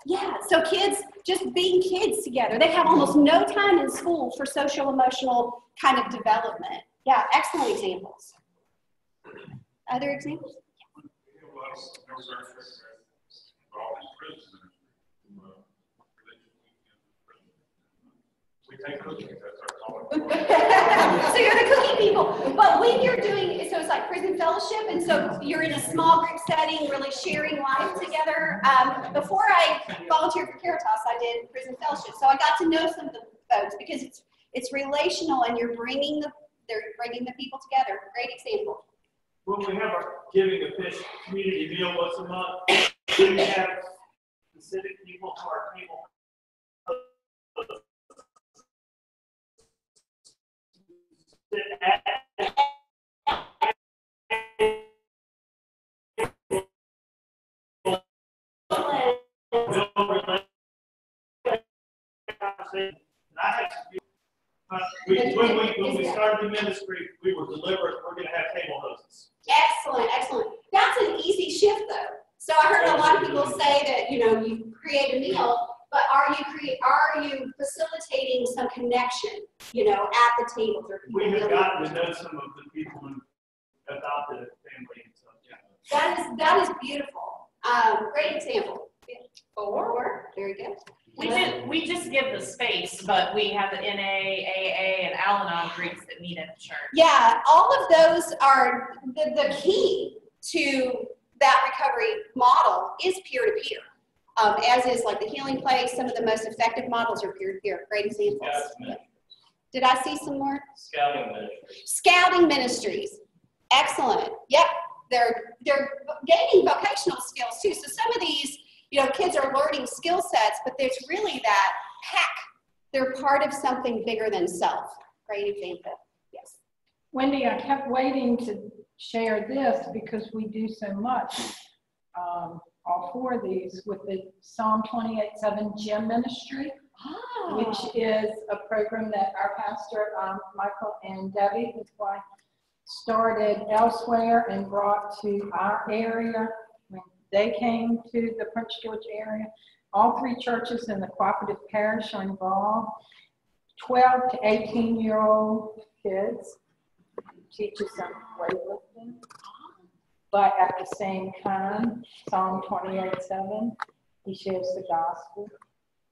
Yeah, so kids, just being kids together, they have almost no time in school for social emotional kind of development. Yeah, excellent examples. Other examples? So you're the cookie people. But when you're doing, so it's like prison fellowship, and so you're in a small group setting, really sharing life together. Before I volunteered for Caritas, I did prison fellowship. So I got to know some of the folks because it's relational, and they're bringing the people together. Great example. When we have our Giving a Fish community meal once a month, we have specific people to our table. When we started the ministry, we were deliberate. We're going to have table hoses. Excellent, excellent. That's an easy shift, though. So I heard a lot of people say that you create a meal, but are you facilitating some connection, at the table? We have gotten to know some of the people who adopted a family and stuff. Yeah. That is beautiful. Great example. Or very good. We just give the space, but we have the NA, AA, and Al-Anon groups that meet at the church. Yeah, all of those are the key to that recovery model is peer-to-peer. As is like the Healing Place. Some of the most effective models are peer-to-peer. Great examples. Did I see some more? Scouting ministries. Excellent. Yep. They're gaining vocational skills too. So some of these, kids are learning skill sets, but there's really that they're part of something bigger than self. Great example. Yes. Wendy, I kept waiting to share this because we do so much, all four of these, with the Psalm 28:7 Gym Ministry, which is a program that our pastor, Michael and Debbie, his wife, started elsewhere and brought to our area. When they came to the Prince George area, all three churches in the cooperative parish are involved. 12 to 18-year-old kids, teaches them weightlifting, but at the same time, Psalm 28:7, he shares the gospel.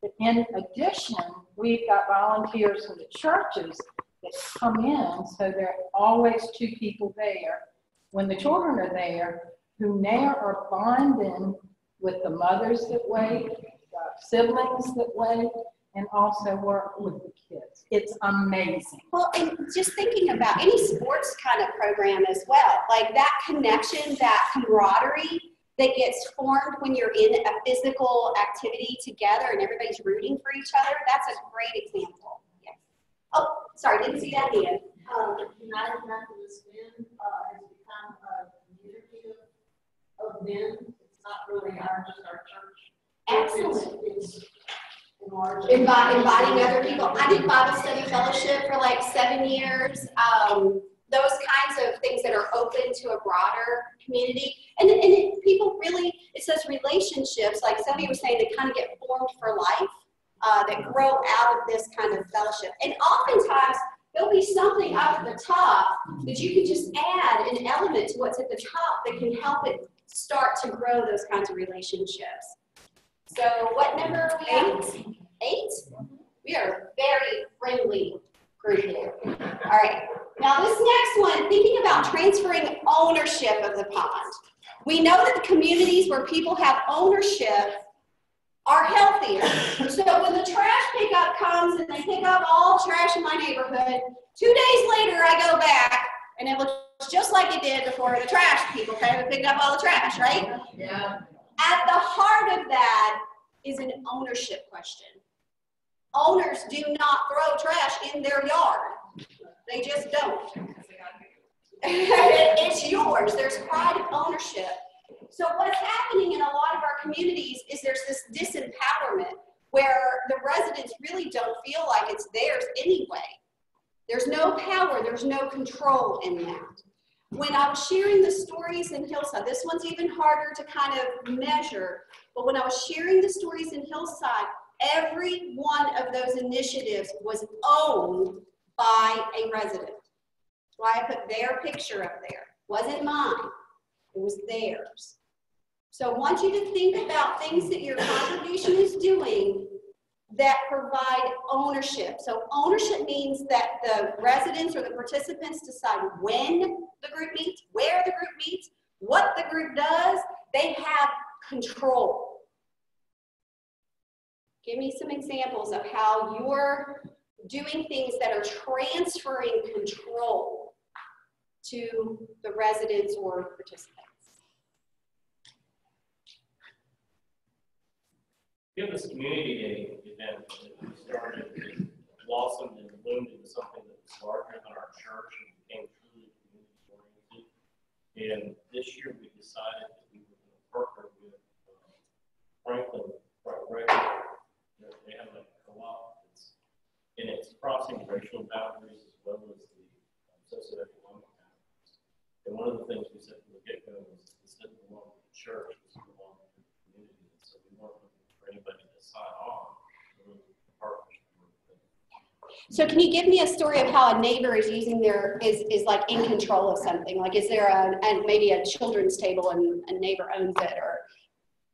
But in addition, we've got volunteers from the churches that come in, so there are always two people there. When the children are there, who now are bonding with the mothers that wait, the siblings that wait, and also work with the kids. It's amazing. Well, and just thinking about any sports kind of program as well, like that connection, that camaraderie that gets formed when you're in a physical activity together and everybody's rooting for each other, that's a great example. Yes. Oh, sorry, didn't see that again. United Methodist Men has become a community of men. It's not really just our church. Excellent. It's Inviting other people. I did Bible study fellowship for like 7 years. Those kinds of things that are open to a broader community. And people really, it says relationships, like Sylvia was saying, they kind of get formed for life, that grow out of this kind of fellowship. And oftentimes, there'll be something up at the top that you can just add an element to what's at the top that can help it start to grow those kinds of relationships. So what number are we at? 8? We are a very friendly group here. All right. Now this next one, thinking about transferring ownership of the pond. We know that the communities where people have ownership are healthier. So when the trash pickup comes and they pick up all the trash in my neighborhood, 2 days later I go back and it looks just like it did before the trash people came and picked up all the trash, right? Yeah. At the heart of that is an ownership question. Owners do not throw trash in their yard. They just don't. It's yours. There's pride of ownership. So what's happening in a lot of our communities is there's this disempowerment where the residents really don't feel like it's theirs anyway. There's no power, there's no control in that. When I was sharing the stories in Hillside, this one's even harder to kind of measure, but when I was sharing the stories in Hillside, every one of those initiatives was owned by a resident. That's why I put their picture up there. It wasn't mine, it was theirs. So I want you to think about things that your congregation is doing that provide ownership. So ownership means that the residents or the participants decide when the group meets, where the group meets, what the group does. They have control. Give me some examples of how you're doing things that are transferring control to the residents or participants. We have this community day event that we started, it blossomed and bloomed into something that was larger than our church and became truly community oriented. And this year we decided that we were going to partner with Franklin Record. They have a co-op and it's crossing racial boundaries as well as the socioeconomic boundaries. And one of the things we said from the get-go was instead of belonging to the church, was to belong to the community. And so we weren't looking for anybody to sign on. So can you give me a story of how a neighbor is using is like in control of something? Like is there maybe a children's table and a neighbor owns it, or?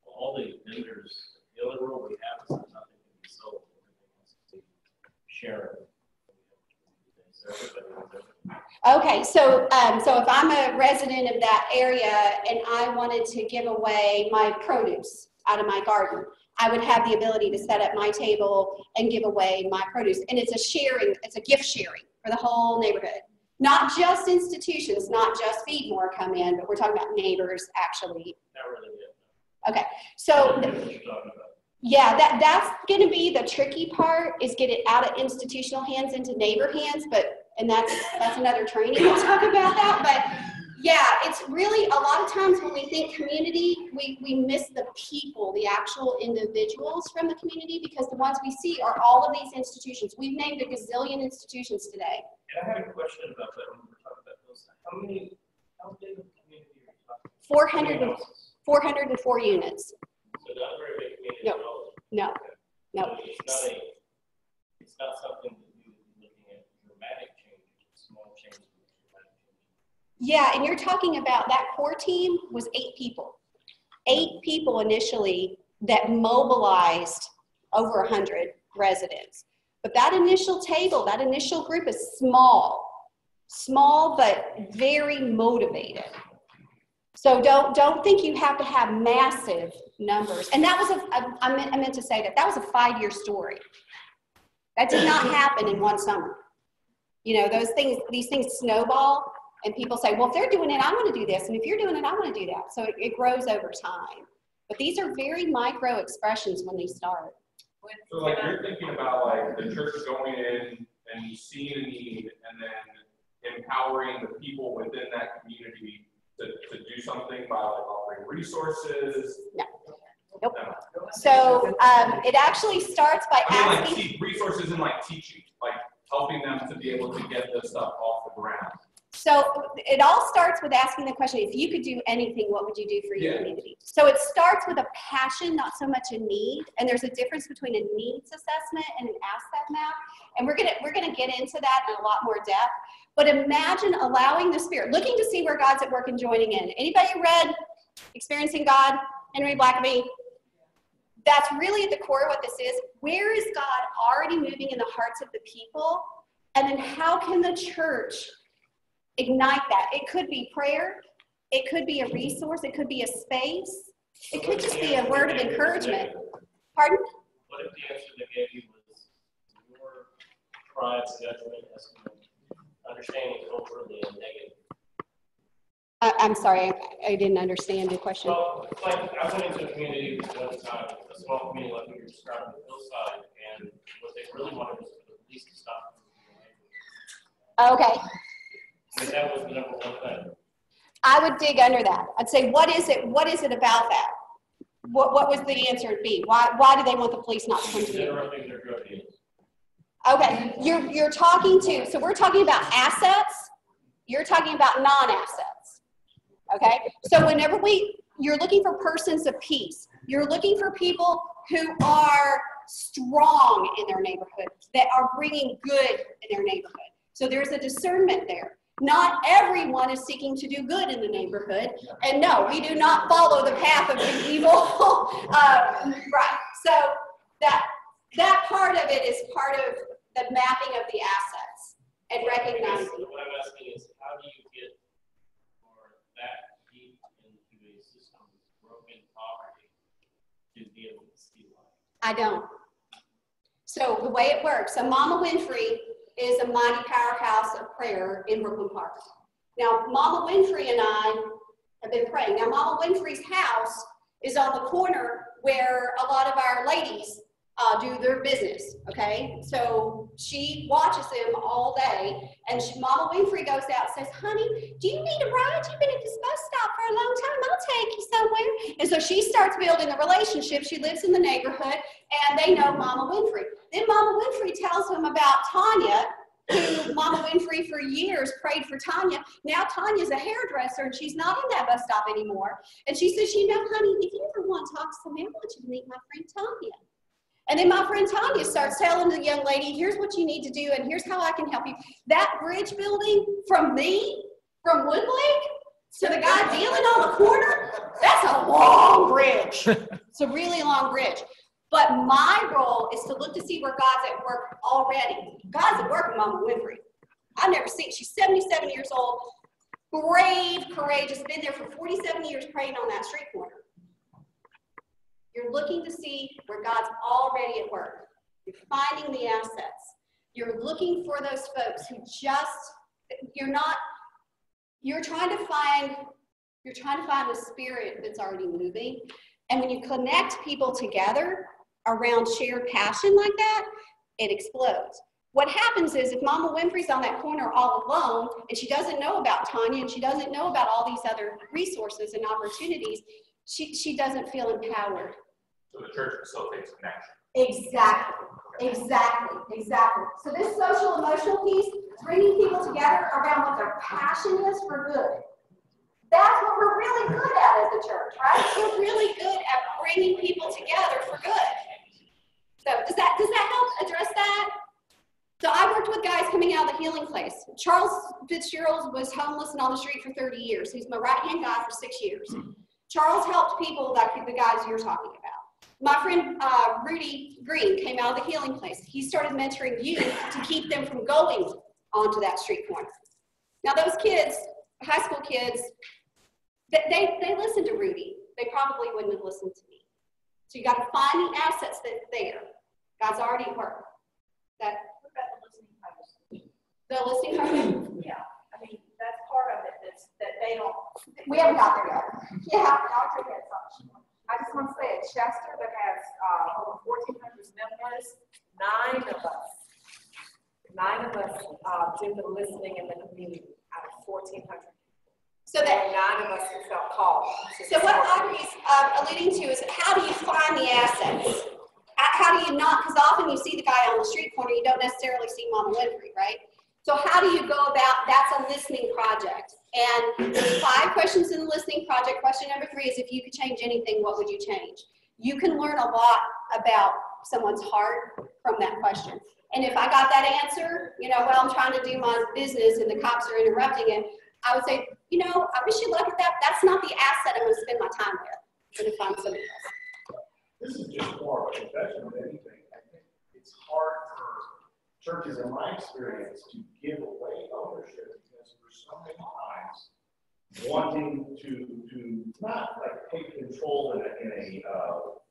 All the vendors, the other rule we have is that nothing can be sold. Everything has to be shared. Okay, so if I'm a resident of that area and I wanted to give away my produce out of my garden, I would have the ability to set up my table and give away my produce. And it's a sharing, it's a gift sharing for the whole neighborhood. Not just institutions, not just Feed More come in, but we're talking about neighbors actually. Not really yet. Okay, so yeah, that's going to be the tricky part, is get it out of institutional hands into neighbor hands, and that's another training. We'll talk about that, but yeah, it's really a lot of times when we think community, we miss the people, the actual individuals from the community, because the ones we see are all of these institutions. We've named a gazillion institutions today. And I had a question about that when we were talking about those. How big of a community are you talking about? 404 units. So not a very big community at all? No. So it's not something that you would be looking at dramatic changes, small changes. Yeah, and you're talking about that core team was 8 people. 8 people initially that mobilized over 100 residents. But that initial table, that initial group is small but very motivated. So don't think you have to have massive numbers. And that was I meant to say that was a 5-year story. That did not happen in one summer. You know, these things snowball. And people say, well, if they're doing it, I want to do this. And if you're doing it, I want to do that. So it grows over time. But these are very micro expressions when they start. So like you're thinking about like the church going in and seeing a need and then empowering the people within that community to do something by like offering resources? No. Nope. No. So it actually starts by asking. Like resources and like teaching, like helping them to be able to get this stuff off the ground. So it all starts with asking the question, if you could do anything, what would you do for your community? So it starts with a passion, not so much a need. And there's a difference between a needs assessment and an asset map. And we're gonna get into that in a lot more depth. But imagine allowing the Spirit, looking to see where God's at work and joining in. Anybody read Experiencing God, Henry Blackaby? That's really at the core of what this is. Where is God already moving in the hearts of the people? And then how can the church ignite that? It could be prayer, it could be a resource, it could be a space, it could just be a word of encouragement. Pardon? What if the answer they gave you was your tribe's judgment as understanding culturally and negative? I'm sorry, I didn't understand your question. Well, it's like I went into a community one time, a small community like we were describing the hillside, and what they really wanted was for the police to stop. Okay. And that was the number one thing. I would dig under that. I'd say, what is it about that? What was the answer be? Why do they want the police not to come to you? Interrupting their drug deals. Okay, you're talking to, so we're talking about assets, you're talking about non-assets. Okay, so whenever you're looking for persons of peace, you're looking for people who are strong in their neighborhood, that are bringing good in their neighborhood. So there's a discernment there. Not everyone is seeking to do good in the neighborhood, and no, we do not follow the path of the evil. Right, so that part of it is part of the mapping of the assets and recognizing. What I'm asking is, how do you get that deep into a system of broken poverty to be able to see life? I don't. So the way it works, so Mama Winfrey is a mighty powerhouse of prayer in Brooklyn Park. Now, Mama Winfrey and I have been praying. Now, Mama Winfrey's house is on the corner where a lot of our ladies do their business, okay? So she watches them all day, and Mama Winfrey goes out and says, honey, do you need a ride? You've been at this bus stop for a long time. I'll take you somewhere. And so she starts building a relationship. She lives in the neighborhood, and they know Mama Winfrey. Then Mama Winfrey tells them about Tanya, who Mama Winfrey for years prayed for Tanya. Now Tanya's a hairdresser, and she's not in that bus stop anymore. And she says, you know, honey, if you ever want to talk to somebody, I want you to meet my friend Tanya. And then my friend Tanya starts telling the young lady, here's what you need to do, and here's how I can help you. That bridge building from me, from Woodlake, to the guy dealing on the corner, that's a long bridge. It's a really long bridge. But my role is to look to see where God's at work already. God's at work with Mama Winfrey. I've never seen, she's 77 years old, brave, courageous, been there for 47 years praying on that street corner. You're looking to see where God's already at work. You're finding the assets. You're looking for those folks who you're trying to find the spirit that's already moving. And when you connect people together around shared passion like that, it explodes. What happens is if Mama Winfrey's on that corner all alone and she doesn't know about Tanya and she doesn't know about all these other resources and opportunities, she doesn't feel empowered. So the church facilitates connection. Exactly. So this social emotional piece, bringing people together around what their passion is for good. That's what we're really good at as a church, right? We're really good at bringing people together for good. So does that help address that? So I worked with guys coming out of the healing place. Charles Fitzgerald was homeless and on the street for 30 years. He's my right-hand guy for 6 years. Charles helped people like the guys you're talking about. My friend Rudy Green came out of the healing place. He started mentoring youth to keep them from going onto that street corner. Now those kids, high school kids, they listened to Rudy. They probably wouldn't have listened to me. So you got to find the assets that's there. God's already at work. What about the listening project? The listening project? Yeah, I mean, that's part of it, that they don't. We haven't got there yet. Yeah, I'll take that something. I just want to say at Chester that has over 1,400 members, nine of us do the listening in the community out of 1,400. So that 9 of us felt called. So what Audrey's alluding to is how do you find the assets? How do you not, because often you see the guy on the street corner, you don't necessarily see Mama Winfrey, right? So how do you go about, that's a listening project. And there's 5 questions in the listening project. Question number 3 is if you could change anything, what would you change? You can learn a lot about someone's heart from that question. And if I got that answer, well, I'm trying to do my business and the cops are interrupting it, I would say, I wish you luck at that. That's not the asset I'm going to spend my time with. I'm going to find somebody else. This is just more of a confession than anything. I think it's hard for churches, in my experience, to give away ownership because there's so many times wanting to not like take control in a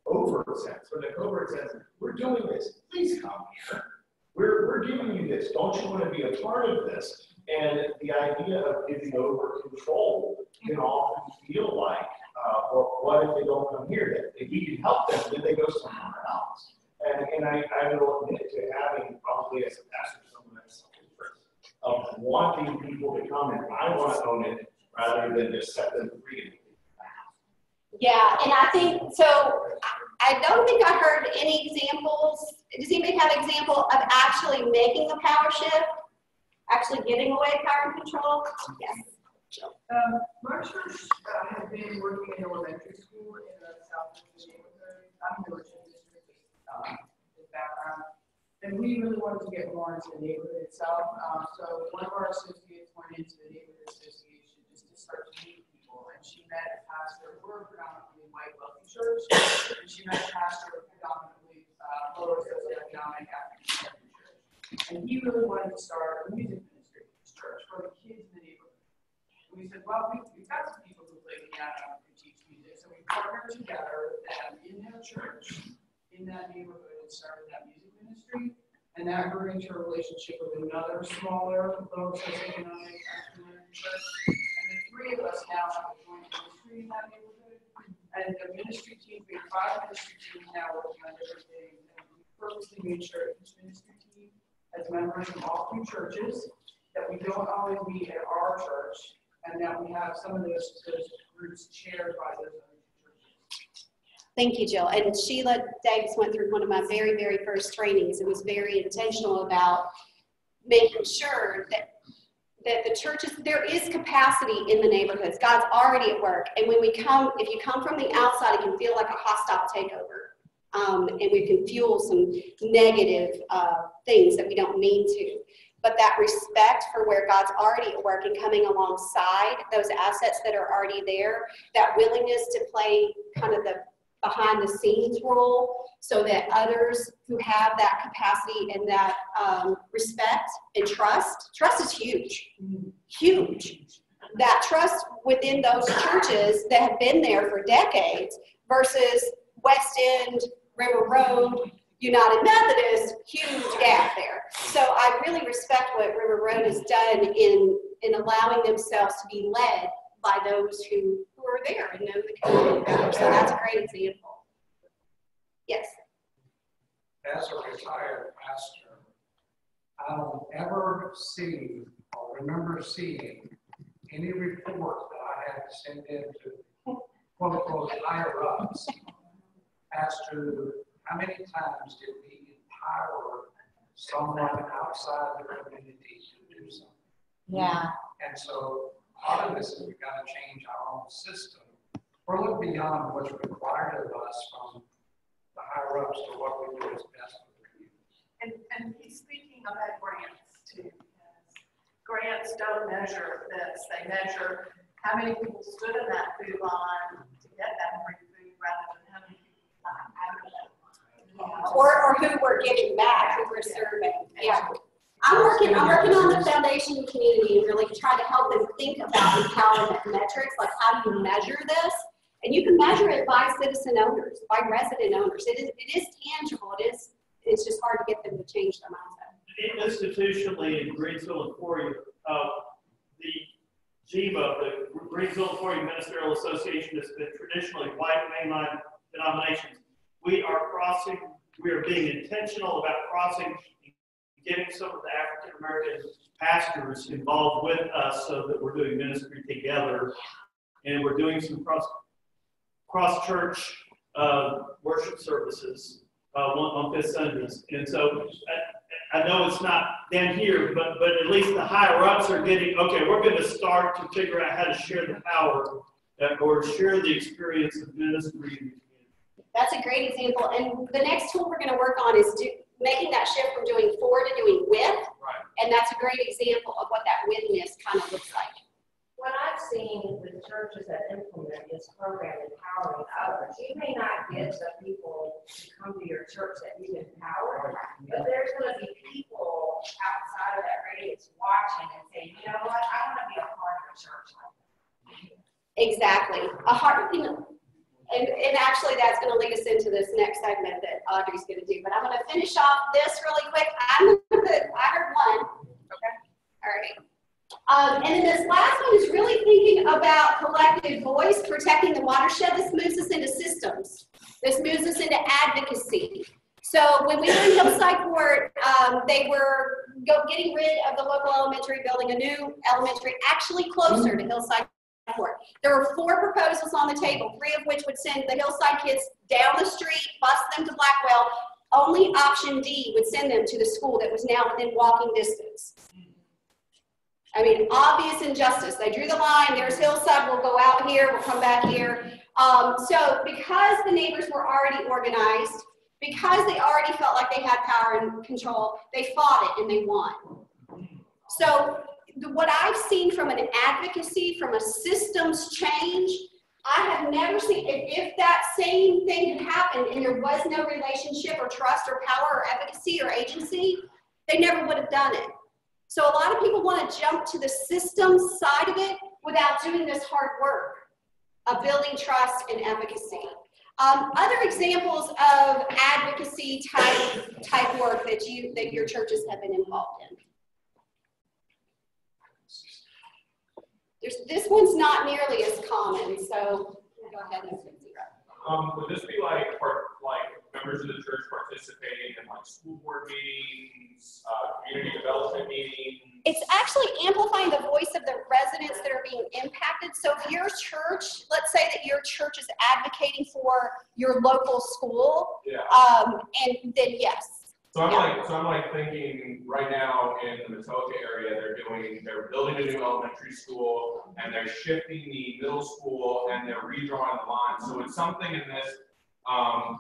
overt sense, but in a covert sense, we're doing this. Please come here. We're giving you this. Don't you want to be a part of this? And the idea of giving over control can often feel like, well, what if they don't come here? That if we can help them, then they go somewhere else. And I will admit to having probably as a pastor someone that's self-interest. of wanting people to come and I want to own it rather than just set them free. Yeah, and I think, so I don't think I heard any examples. Does anybody have an example of actually making a power shift? Actually giving away power and control? Yes. My church has been working in elementary school in the South neighborhood. I'm in the Richmond district, this background. And we really wanted to get more into the neighborhood itself. So one of our associates went into the neighborhood association just to start to meet people. And she met a pastor. We're a predominantly white wealthy church. And she met a pastor predominantly lower socioeconomic African American church. And he really wanted to start a music ministry in his church for the kids in the neighborhood. And we said, well, we've got some people who play piano and teach music. So we partnered together with them in their church, in that neighborhood, and started that music ministry. And that grew into a relationship with another smaller, lower socioeconomic African American church. And the three of us now have a joint ministry in that neighborhood. And the ministry team, we have 5 ministry teams now working on different things. And we purposely made sure each ministry team has members from all 3 churches, that we don't always meet at our church, and that we have some of those groups chaired by those other churches. Thank you, Jill. And Sheila Davis went through one of my very, very first trainings and was very intentional about making sure that the churches, there is capacity in the neighborhoods. God's already at work. And when we come, if you come from the outside, it can feel like a hostile takeover. And we can fuel some negative things that we don't mean to. But that respect for where God's already at work and coming alongside those assets that are already there, that willingness to play kind of the behind the scenes role so that others who have that capacity and that respect and trust is huge, huge. That trust within those churches that have been there for decades versus West End, River Road, United Methodist, huge gap there. So I really respect what River Road has done in allowing themselves to be led by those who are there and know the community better. So that's a great example. Yes. As a retired pastor, I don't ever see or remember seeing any report that I had to send in to quote unquote higher ups as to how many times did we empower someone outside the community to do something. Yeah. And so part of this is we've got to change our own system or look beyond what's required of us from the higher ups to what we do is best for the community. And he's speaking about grants too. Grants don't measure this. They measure how many people stood in that food line to get that free food rather than how many people got out of it. Or who we're giving back, who we're serving. Yeah. I'm working on the foundation community and really trying to help them think about empowerment metrics, like how do you measure this? And you can measure it by citizen owners, by resident owners. It is tangible. It's just hard to get them to change their mindset. Institutionally in Greensville and Forey, the GMA, the Greensville and Forey Ministerial Association, has been traditionally white mainline denominations. We are being intentional about crossing and getting some of the African American pastors involved with us so that we're doing ministry together. And we're doing some cross-church worship services on Fifth Sundays. And so I know it's not down here, but at least the higher ups are getting, okay, we're going to start to figure out how to share the power or share the experience of ministry. That's a great example. And the next tool we're going to work on is making that shift from doing for to doing with. Right. And that's a great example of what that witness kind of looks like. What I've seen with churches that implement this program, empowering others, you may not get the people to come to your church that you empower, but there's going to be people outside of that radius watching and saying, you know what, I want to be a part of a church like that. Exactly. And actually, that's going to lead us into this next segment that Audrey's going to do. But I'm going to finish off this really quick. I heard one. Okay. All right. And then this last one is really thinking about collective voice, protecting the watershed. This moves us into systems. This moves us into advocacy. So when we were in Hillside Court, they were getting rid of the local elementary, building a new elementary, actually closer to Hillside Court. There are 4 proposals on the table, 3 of which would send the Hillside kids down the street, bus them to Blackwell. Only option D would send them to the school that was now within walking distance. I mean, obvious injustice. They drew the line, there's Hillside, we'll go out here, we'll come back here. So because the neighbors were already organized, because they already felt like they had power and control, they fought it and they won. So what I've seen from an advocacy, from a systems change, I have never seen, if that same thing had happened and there was no relationship or trust or power or efficacy or agency, they never would have done it. So a lot of people want to jump to the systems side of it without doing this hard work of building trust and efficacy. Other examples of advocacy type work that your churches have been involved in. This one's not nearly as common, so go ahead and zero. Would this be like members of the church participating in like school board meetings, community development meetings? It's actually amplifying the voice of the residents that are being impacted. So if your church, let's say that your church is advocating for your local school, yeah. And then yes. So I'm like thinking right now in the Matoka area, they're building a new elementary school and they're shifting the middle school and they're redrawing the lines. So it's something in this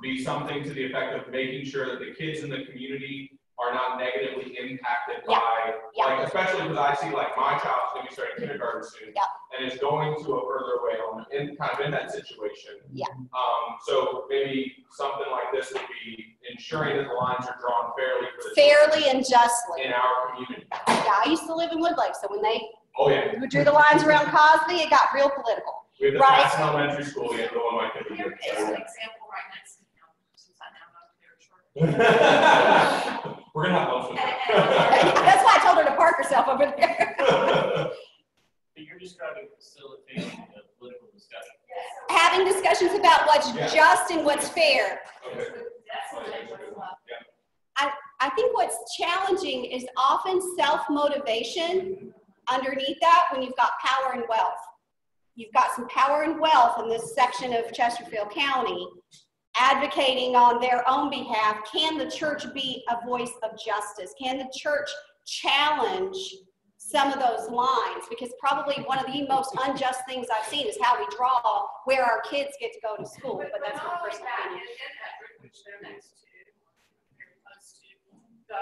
be something to the effect of making sure that the kids in the community are not negatively impacted by, like, especially because I see like my child's going to be starting kindergarten soon, and is going to a further away element, kind of in that situation. Yeah. So maybe something like this would be ensuring that the lines are drawn fairly for the fairly and justly in our community. Yeah, I used to live in Woodlake, so when they drew the lines around Cosby, it got real political. We have the Patterson Elementary School, the one my kid. Here is an example right next to him, since I now know their church. We're gonna have lunch with her. That's why I told her to park herself over there. But you're describing facilitating a political discussion. Having discussions about what's just and what's fair. Okay. I think what's challenging is often self-motivation underneath that when you've got power and wealth. You've got some power and wealth in this section of Chesterfield County advocating on their own behalf. Can the church be a voice of justice? Can the church challenge some of those lines? Because probably one of the most unjust things I've seen is how we draw where our kids get to go to school. But that's my personal opinion. Which they're next to, very close to, the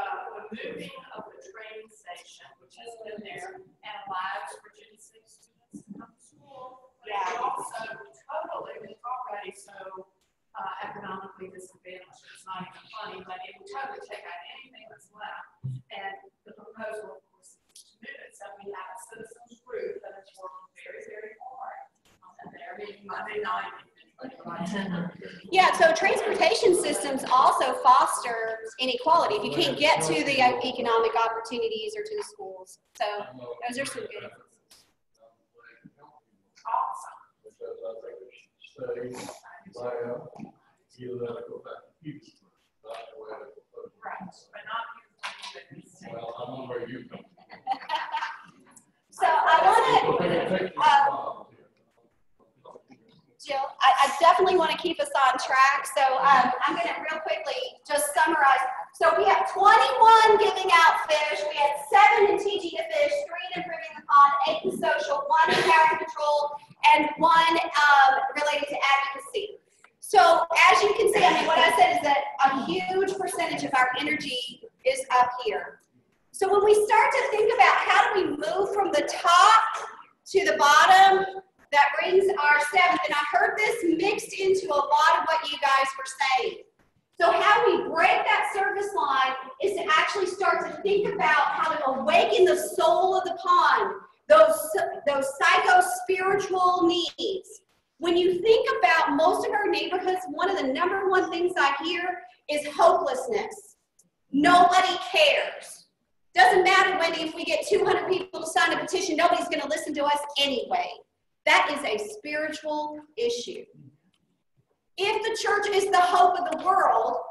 moving of the train station, which has been there and allows Virginia City students to come to school. But it's also totally, it's already so economically disadvantaged. It's not even funny, but it would totally take out anything that's left. And the proposal, of course, is to move it. So we have a citizens group that is working very, very hard on that. They're meeting Monday night. Yeah, so transportation systems also foster inequality if you can't get to the economic opportunities or to the schools. So those are some good. Awesome. Right, but not well, I'm on where you come. So I want to, Jill, I definitely want to keep us on track. So I'm going to real quickly just summarize. So we have 21 giving out fish. We had 7 in TG to fish, 3 in improving the pond, 8 in social, 1 in power and control, and 1 related to advocacy. So as you can see, I mean, what I said is that a huge percentage of our energy is up here. So when we start to think about how do we move from the top to the bottom, that brings our 7th. And I heard this mixed into a lot of what you guys were saying. So how we break that service line is to actually start to think about how to awaken the soul of the pond, those psycho-spiritual needs. When you think about most of our neighborhoods, one of the #1 things I hear is hopelessness. Nobody cares. Doesn't matter, Wendy, if we get 200 people to sign a petition, nobody's going to listen to us anyway. That is a spiritual issue. If the church is the hope of the world,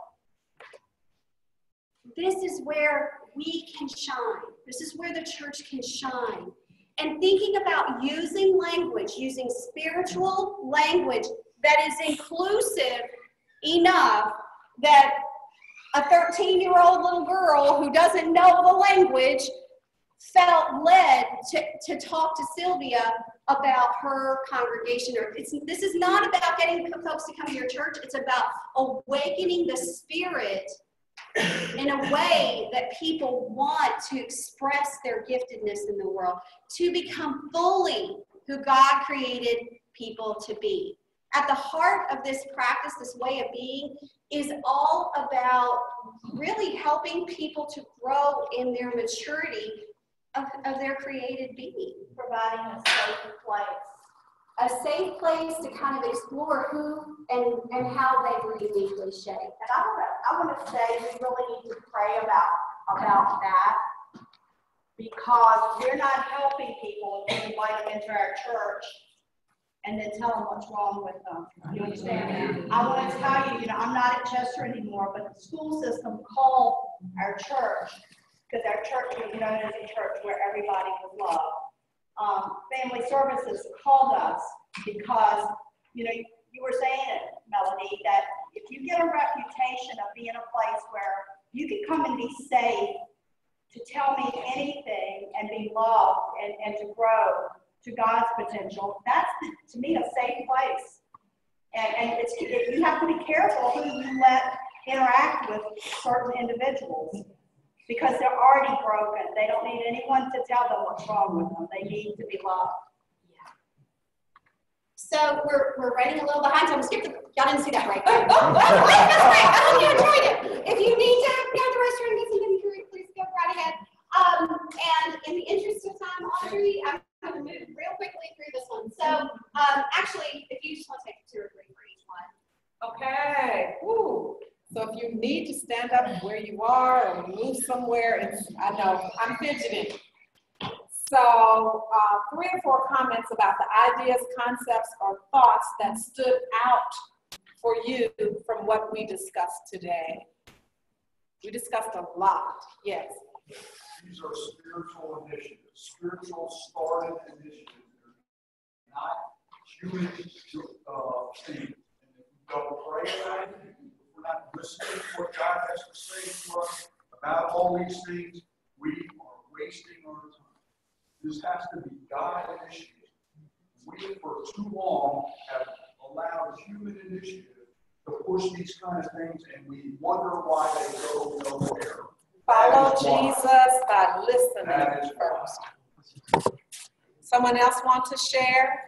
this is where we can shine. This is where the church can shine. And thinking about using language, using spiritual language that is inclusive enough that a 13-year-old little girl who doesn't know the language felt led to talk to Sylvia about her congregation. This is not about getting folks to come to your church. It's about awakening the spirit in a way that people want to express their giftedness in the world, to become fully who God created people to be. At the heart of this practice, this way of being, is all about really helping people to grow in their maturity of their created being. Providing a safe place. A safe place to kind of explore who and how they were uniquely shaped. And I want to say we really need to pray about that, because we're not helping people if we invite them into our church and then tell them what's wrong with them. You understand? I want to tell you, I'm not at Chester anymore, but the school system called our church, because our church was known as a church where everybody was loved. Family Services called us because, you were saying it, Melody, that if you get a reputation of being a place where you can come and be safe to tell me anything and be loved and to grow to God's potential, that's, to me, a safe place. And you have to be careful who you let interact with certain individuals, because they're already broken. They don't need anyone to tell them what's wrong with them. They need to be loved. So we're running a little behind, so I'm skipping. Y'all didn't see that, right? I hope you enjoyed it. If you need to go to the restroom and get something to drink, please go right ahead. And in the interest of time, Audrey, I'm going to move real quickly through this one. So actually, if you just want to take 2 or 3 for each one. Okay. Woo. So if you need to stand up where you are or move somewhere, I know, I'm fidgeting. So 3 or 4 comments about the ideas, concepts, or thoughts that stood out for you from what we discussed today. We discussed a lot, yes. These are spiritual initiatives, spiritual started initiatives. They're not human things. And if we don't pray about it, if we're not listening to what God has to say to us about all these things, we are wasting our time. This has to be God initiative. We, for too long, have allowed human initiative to push these kind of things, and we wonder why they go nowhere. Follow Jesus by listening first. Someone else want to share?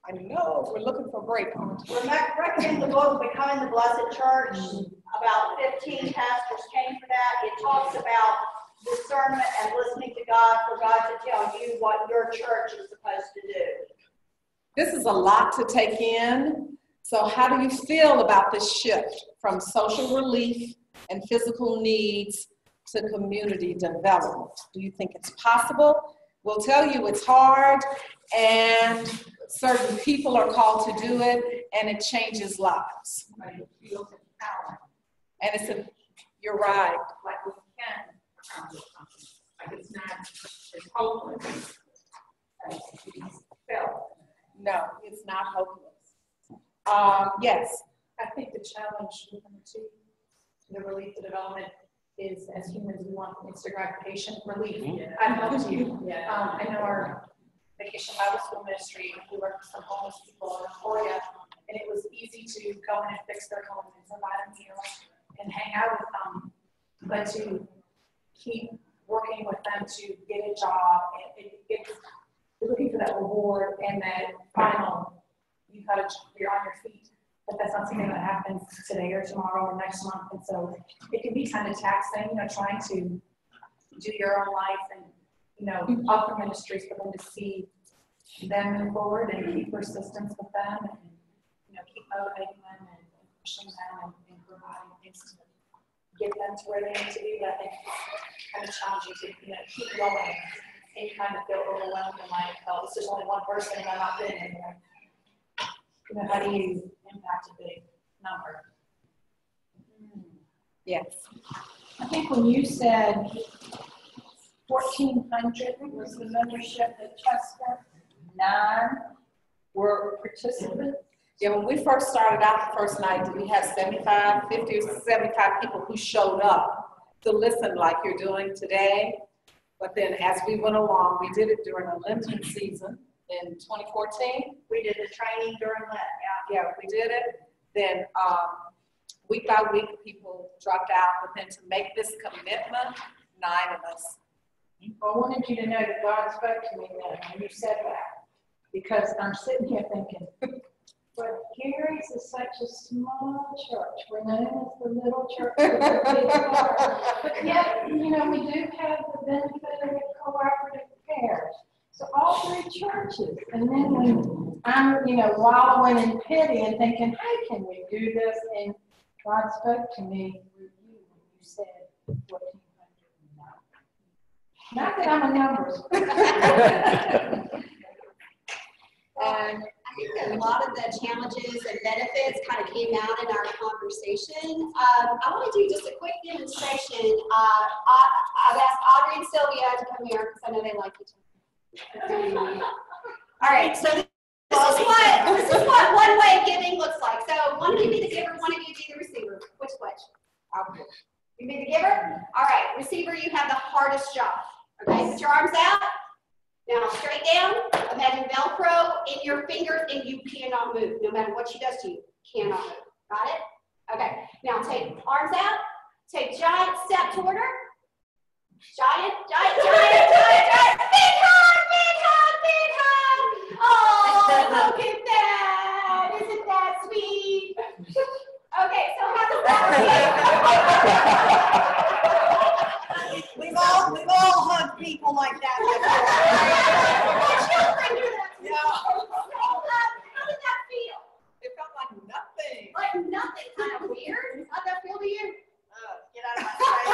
I know we're looking for a break. We're recommending the book Becoming the Blessed Church. About 15 pastors came for that. It talks about discernment and listening to God for God to tell you what your church is supposed to do. This is a lot to take in. So how do you feel about this shift from social relief and physical needs to community development? Do you think it's possible? We'll tell you it's hard, and certain people are called to do it, and it changes lives. It feels empowered. And you're right. Like we can accomplish something. Like it's not as hopeless as it's felt. No, it's not hopeless. Yes. I think the challenge with number 2, the relief to development, is as humans we want instant gratification relief. Yeah. I know you. Yeah. I know our Vacation Bible School ministry, we worked with some homeless people in Emporia, and it was easy to go in and fix their homes and provide a meal and hang out with them, but to keep working with them to get a job, and you're looking for that reward and that final, you're on your feet. But that's not something that happens today or tomorrow or next month. And so it can be kind of taxing, trying to do your own life and, offer ministries for them to see them move forward and keep persistence with them and, keep motivating them and pushing them and providing things to get them to where they need to be. But I think it's kind of challenging to, keep going and kind of feel overwhelmed and like, oh, this is only one person and I'm not fitting anywhere. How do you impact a big number? Yes. I think when you said 1,400 was the membership at Chester, 9 were participants. Yeah, when we first started out the first night, we had 50 or 75 people who showed up to listen like you're doing today. But then as we went along, we did it during a Lenten season in 2014. We did the training during that, Yeah, we did it. Then week by week, people dropped out. But then to make this commitment, 9 of us. Well, I wanted you to know that God spoke to me then when you said that, because I'm sitting here thinking, but Gary's is such a small church. We're known as the little church with the big heart. But yet, you know, we do have the benefit of cooperative pairs. So all 3 churches. And then when I'm, you know, wallowing in pity and thinking, hey, can we do this? And God spoke to me through you when you said 1,400. Not that I'm a numbers. I think that a lot of the challenges and benefits kind of came out in our conversation. I want to do just a quick demonstration. I've asked Audrey and Sylvia to come here because I know they like each other. All right, so this is what one way of giving looks like. So one of you be the giver, one of you be the receiver. Which? You be the giver? All right, receiver, you have the hardest job. Okay, put your arms out. Now straight down, imagine Velcro in your fingers and you cannot move. No matter what she does to you, cannot move. Got it? Okay, now take arms out, take giant step toward her. Giant. Big hug. Oh, look at that. Isn't that sweet? Okay, so how does that feel? We've all hugged people like that before. Yeah. How did that feel? It felt like nothing. Like nothing, kind of weird. How'd that feel to you? Get out of my face.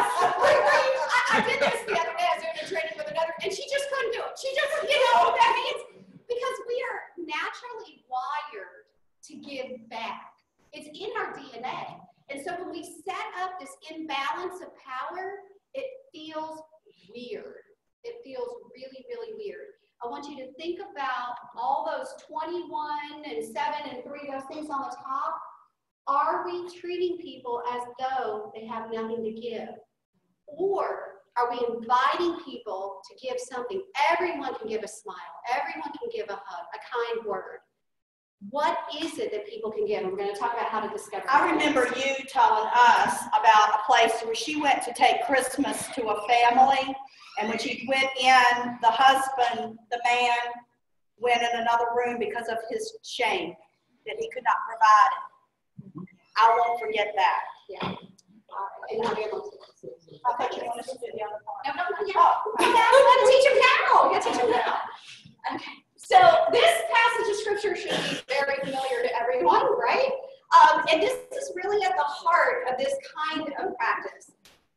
I did this the other day. I was doing a training with another, and she just couldn't do it. She just, you know what that means? Because we are naturally wired to give back. It's in our DNA. And so when we set up this imbalance of power, it feels weird. It feels really, really weird. I want you to think about all those 21 and 7 and 3, those things on the top. Are we treating people as though they have nothing to give? Or are we inviting people to give something? Everyone can give a smile. Everyone can give a hug, a kind word. What is it that people can give? And we're going to talk about how to discover. I remember you telling us about a place where she went to take Christmas to a family, and when she went in, the husband, the man, went in another room because of his shame, that he could not provide it. I won't forget that. Yeah. And now we're going to I thought you wanted to do the other part. No, yeah. You got to teach them how. You got to teach them how. Okay. So this passage of scripture should be very familiar to everyone, right? And this is really at the heart of this kind of practice,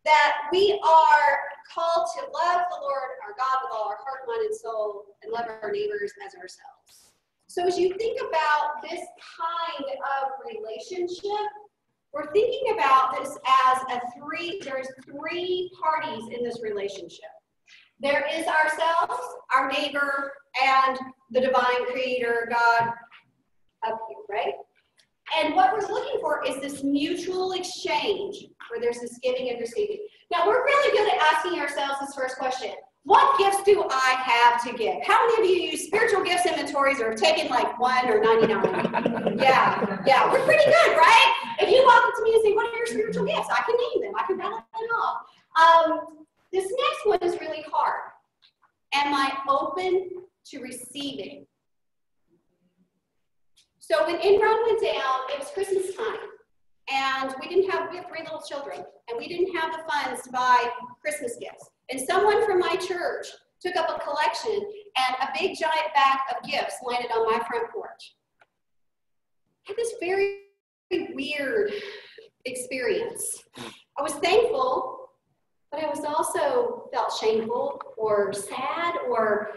that we are called to love the Lord our God with all our heart, mind, and soul, and love our neighbors as ourselves. So as you think about this kind of relationship, we're thinking about this as there's 3 parties in this relationship. There is ourselves, our neighbor, and the divine creator, God, up here, right? And what we're looking for is this mutual exchange where there's this giving and receiving. Now, we're really good at asking ourselves this first question. What gifts do I have to give? How many of you use spiritual gifts inventories or have taken like 1 or 99? Yeah, we're pretty good, right? If you walk up to me and say, what are your spiritual gifts? I can name them. I can rattle them off. This next one is really hard. Am I open to receiving? So when Enron went down, it was Christmas time. And we had 3 little children. And we didn't have the funds to buy Christmas gifts. And someone from my church took up a collection, and a big giant bag of gifts landed on my front porch. I had this very weird experience. I was thankful, but I was also felt shameful or sad or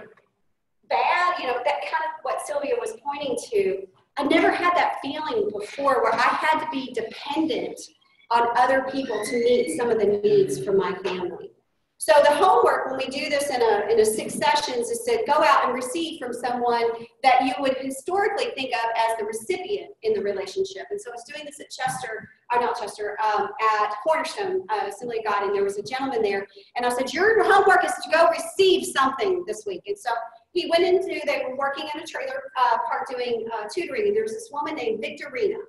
bad, you know, that kind of what Sylvia was pointing to. I never had that feeling before where I had to be dependent on other people to meet some of the needs from my family. So the homework, when we do this in a 6 sessions, is to go out and receive from someone that you would historically think of as the recipient in the relationship. And so I was doing this at Cornerstone Assembly of God, and there was a gentleman there, and I said, your homework is to go receive something this week. And so he went into, they were working in a trailer park doing tutoring, and there was this woman named Victorina.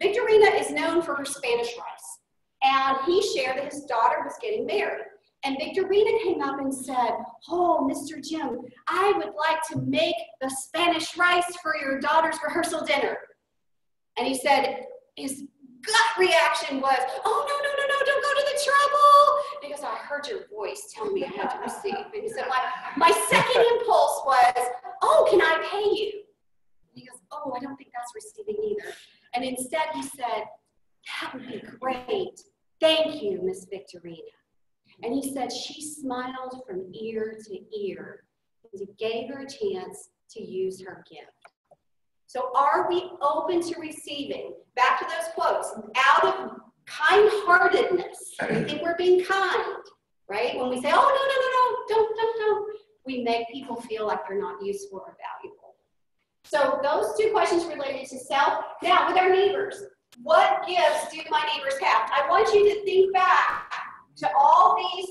Victorina is known for her Spanish rice, and he shared that his daughter was getting married. And Victorina came up and said, oh, Mr. Jim, I would like to make the Spanish rice for your daughter's rehearsal dinner. And he said, his gut reaction was, oh, no, don't go to the trouble. Because I heard your voice telling me I had to receive. And he said, my second impulse was, oh, can I pay you? And he goes, oh, I don't think that's receiving either. And instead he said, that would be great. Thank you, Miss Victorina. And he said she smiled from ear to ear because he gave her a chance to use her gift. So are we open to receiving? Back to those quotes. Out of kind-heartedness, we think we're being kind, right? When we say, oh, no, don't. We make people feel like they're not useful or valuable. So those 2 questions related to self. Now, with our neighbors, what gifts do my neighbors have? I want you to think back to all these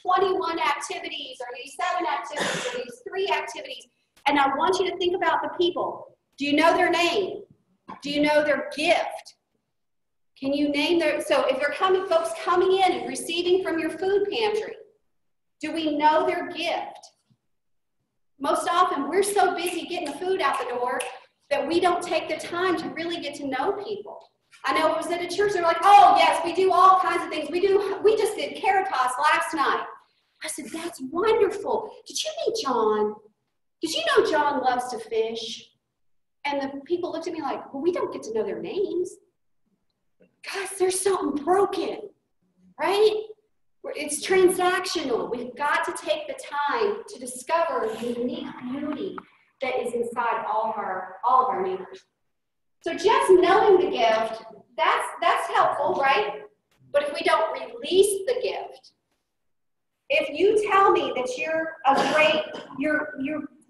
21 activities, or these 7 activities, or these 3 activities, and I want you to think about the people. Do you know their name? Do you know their gift? Can you name their, so if they're folks coming in and receiving from your food pantry, do we know their gift? Most often, we're so busy getting the food out the door that we don't take the time to really get to know people. I know it was at a church, they're like, oh yes, we do all kinds of things. We just did carrot toss last night. I said, that's wonderful. Did you meet John? Did you know John loves to fish? And the people looked at me like, well, we don't get to know their names. Guys, there's something broken, right? It's transactional. We've got to take the time to discover the unique beauty that is inside all of our neighbors. So just knowing the gift, that's helpful, right? But if we don't release the gift, if you tell me that you're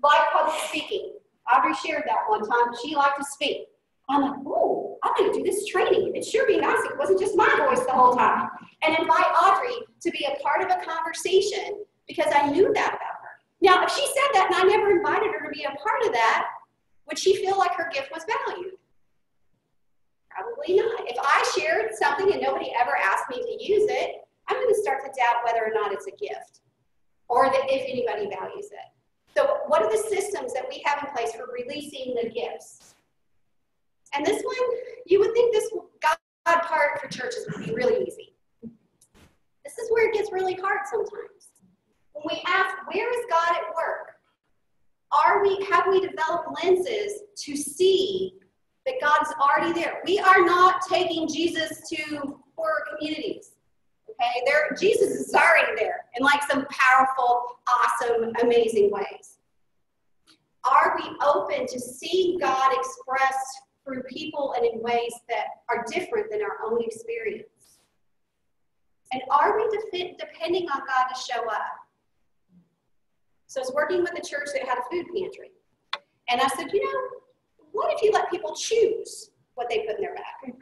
like public speaking, Audrey shared that one time, she liked to speak. I'm like, oh, I'm going to do this training. It'd sure be nice if it wasn't just my voice the whole time. And invite Audrey to be a part of a conversation because I knew that about her. Now, if she said that and I never invited her to be a part of that, would she feel like her gift was valued? Probably not. If I shared something and nobody ever asked me to use it, I'm going to start to doubt whether or not it's a gift or that if anybody values it. So what are the systems that we have in place for releasing the gifts? And this one, you would think this God part for churches would be really easy. This is where it gets really hard sometimes. When we ask, where is God at work? Have we developed lenses to see that God's already there? We are not taking Jesus to poorer communities. Okay, Jesus is already there in like some powerful, awesome, amazing ways. Are we open to seeing God expressed through people and in ways that are different than our own experience? And are we depending on God to show up? So I was working with a church that had a food pantry. And I said, what if you let people choose what they put in their bag?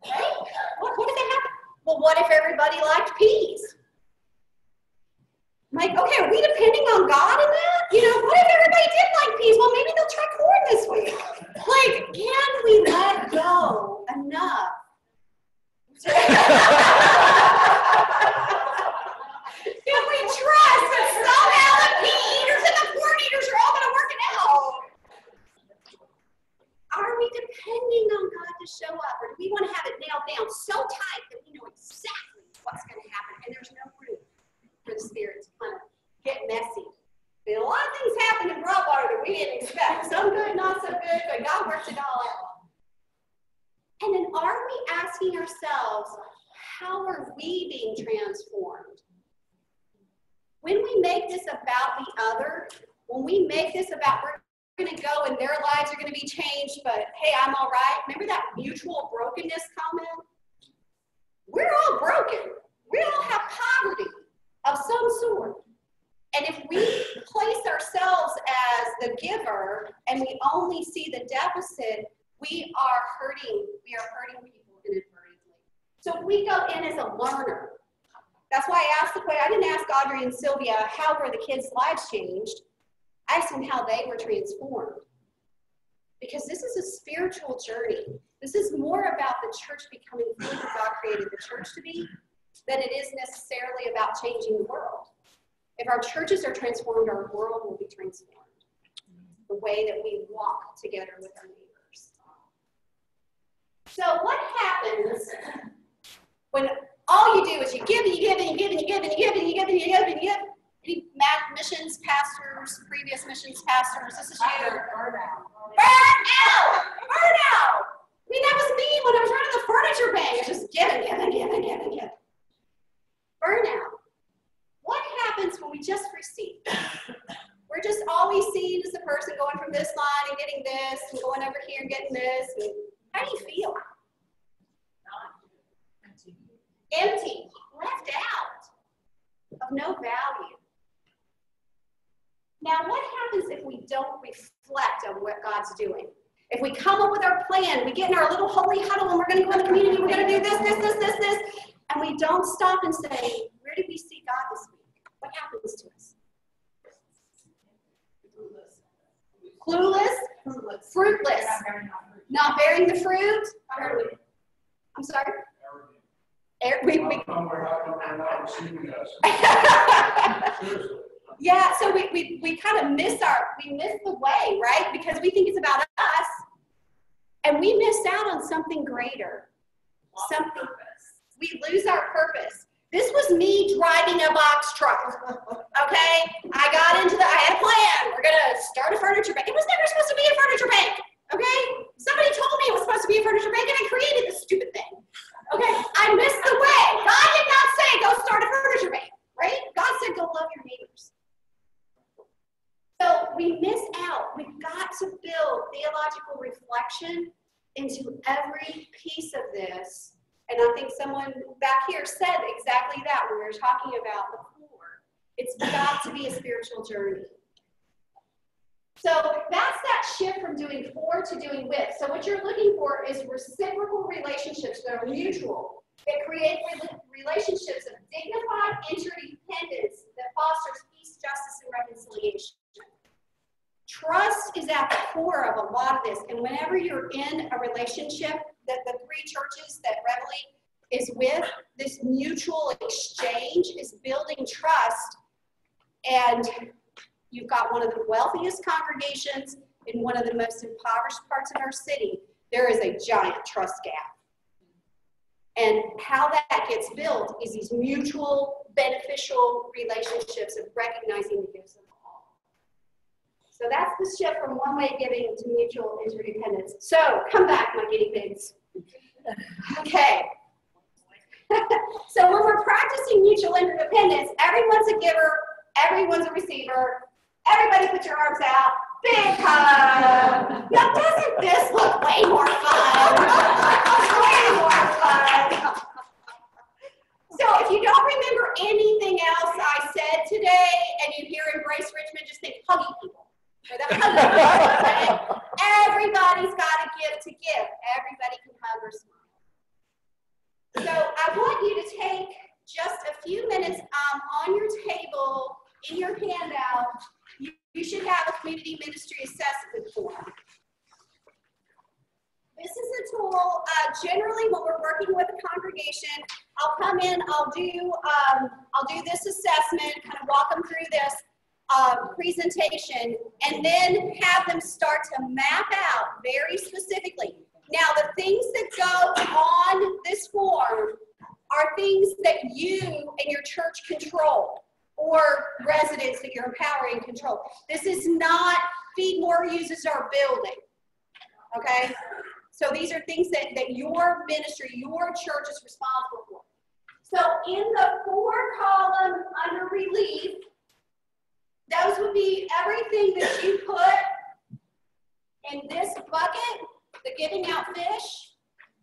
Right? What if that happened? Well, what if everybody liked peas? I'm like, okay, are we depending on God in that? What if everybody did like peas? Well, maybe they'll try corn this week. Like, can we let go enough? Can we trust that somehow the pea eaters and the corn eaters are all going to work it out? Are we depending on God to show up, or do we want to have it nailed down so tight that we know exactly what's going to happen, and there's no room for the Spirit to kind of get messy? A lot of things happen in Broadwater that we didn't expect. Some good, not so good, but God works it all out. And then are we asking ourselves, how are we being transformed? When we make this about the other, when we make this about we're going to go and their lives are going to be changed, but hey, I'm all right. Remember that mutual brokenness comment? we're all broken. We all have poverty of some sort. And if we place ourselves as the giver and we only see the deficit, we are hurting people inadvertently. So if we go in as a learner, that's why I asked the question. I didn't ask Audrey and Sylvia how were the kids' lives changed. I asked them how they were transformed. Because this is a spiritual journey. This is more about the church becoming who God created the church to be than it is necessarily about changing the world. If our churches are transformed, our world will be transformed. The way that we walk together with our neighbors. So what happens when all you do is you give and you give and you give and you give and you give and you give and you give and you give? Any missions pastors, previous missions pastors, this is you. Burnout. I mean, that was me when I was running the furniture bank. I was just giving. Burnout. What happens when we just receive? We're just always seen as the person going from this line and getting this, and going over here and getting this. And how do you feel? Empty, left out, of no value. Now, what happens if we don't reflect on what God's doing? If we come up with our plan, we get in our little holy huddle and we're going to go in the community, we're going to do this, and we don't stop and say, where did we see God this week? What happens to us? Clueless, fruitless, not bearing the fruit. I'm sorry? Yeah, so we kind of miss the way, right? Because we think it's about us, and we miss out on something greater. We lose our purpose. This was me driving a box truck, okay? I had a plan. We're gonna start a furniture bank. It was never supposed to be a furniture bank, okay? Somebody told me it was supposed to be a furniture bank, and I created this stupid thing, okay? I missed the way. God did not say go start a furniture bank, right? God said go love your neighbors. So we miss out. We've got to build theological reflection into every piece of this. And I think someone back here said exactly that when we were talking about the poor. It's got to be a spiritual journey. So that's that shift from doing for to doing with. So what you're looking for is reciprocal relationships that are mutual, that create relationships of dignified interdependence that fosters peace, justice, and reconciliation. Trust is at the core of a lot of this. And whenever you're in a relationship, that the three churches that Reveille is with, this mutual exchange is building trust. And you've got one of the wealthiest congregations in one of the most impoverished parts of our city. There is a giant trust gap. And how that gets built is these mutual beneficial relationships of recognizing the gifts of all. So that's the shift from one-way giving to mutual interdependence. So come back, my guinea pigs. Okay. So when we're practicing mutual interdependence, everyone's a giver, everyone's a receiver. Everybody put your arms out. Big hug. Now, doesn't this look way more fun? Way more fun. So if you don't remember anything else I said today and you hear Embrace Richmond, just think huggy people. Or the huggy people, right? Everybody's got a gift to give. Everybody can hug or smile. So I want you to take just a few minutes on your table, in your handout. You should have a community ministry assessment form. This is a tool, generally when we're working with a congregation, I'll come in, I'll do this assessment, kind of walk them through this presentation, and then have them start to map out very specifically. Now, the things that go on this form are things that you and your church control, or residents that you're empowering control. This is not Feed More uses our building, okay? So these are things that your ministry, your church is responsible for. So in the 4-column under relief, those would be everything that you put in this bucket, the giving out fish.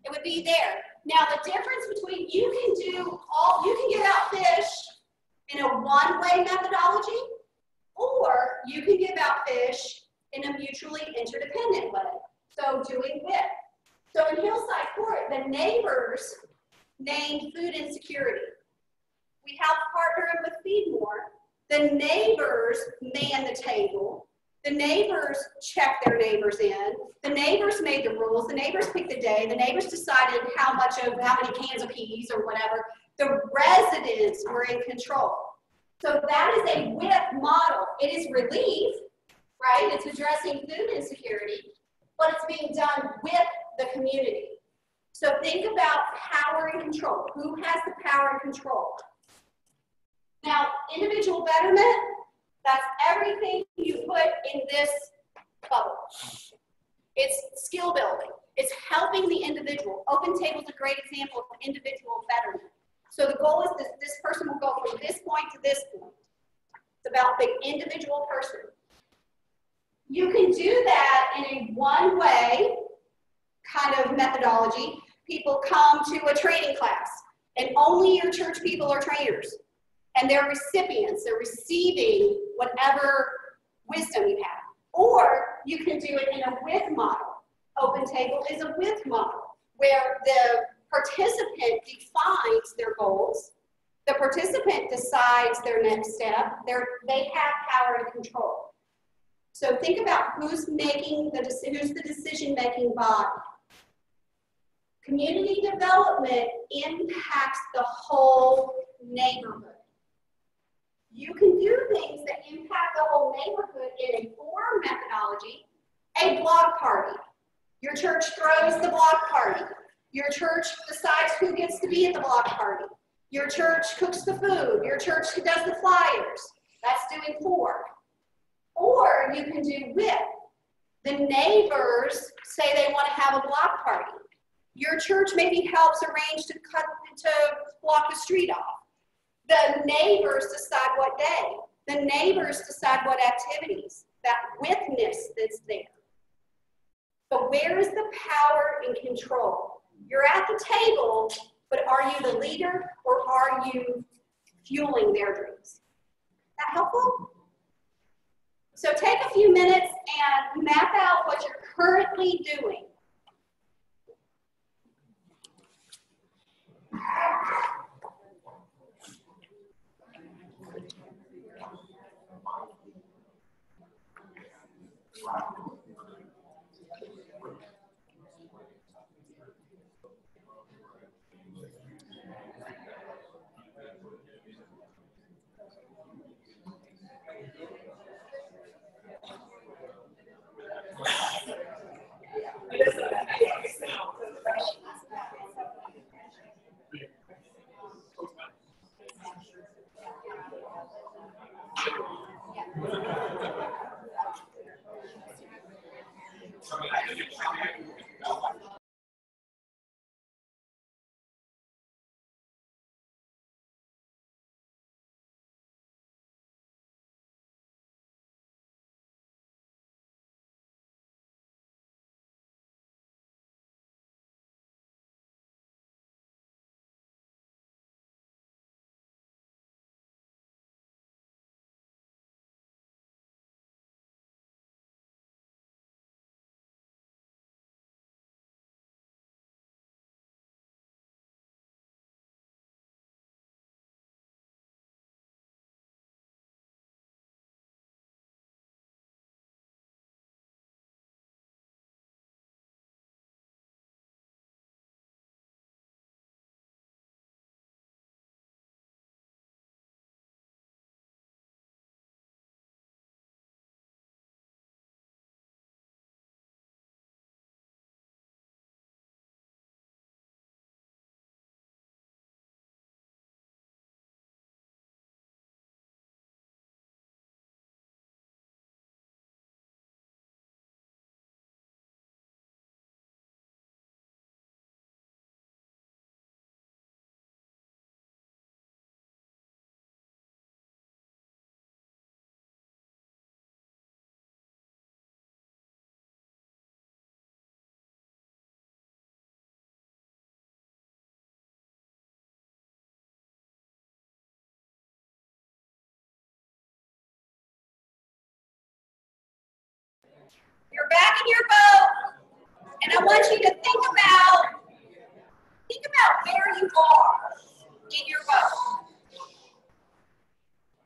It would be there. Now the difference between you can give out fish in a one-way methodology, or you can give out fish in a mutually interdependent way. So doing with. So in Hillside Court, the neighbors named food insecurity. We have partnered with Feed More. The neighbors man the table. The neighbors check their neighbors in. The neighbors made the rules. The neighbors picked the day. The neighbors decided how many cans of peas or whatever. The residents were in control. So that is a WIP model. It is relief, right? It's addressing food insecurity, but it's being done with the community. So think about power and control. Who has the power and control? Now, individual betterment, that's everything you put in this bubble. It's skill building. It's helping the individual. Open Table is a great example of individual betterment. So the goal is that this person will go from this point to this point. It's about the individual person. You can do that in a one-way kind of methodology. People come to a training class, and only your church people are trainers. And they're recipients. They're receiving whatever wisdom you have. Or you can do it in a with model. Open Table is a with model, where the participant defines their goals. The participant decides their next step. They have power and control. So think about who's the decision-making body. Community development impacts the whole neighborhood. You can do things that impact the whole neighborhood in a forum methodology. A block party. Your church throws the block party. Your church decides who gets to be at the block party. Your church cooks the food. Your church does the flyers. That's doing for. Or you can do with. The neighbors say they want to have a block party. Your church maybe helps arrange to block the street off. The neighbors decide what day. The neighbors decide what activities. That witness that's there. But where is the power and control? You're at the table, but are you the leader or are you fueling their dreams? That helpful? So take a few minutes and map out what you're currently doing. You're back in your boat, and I want you to think about where you are in your boat.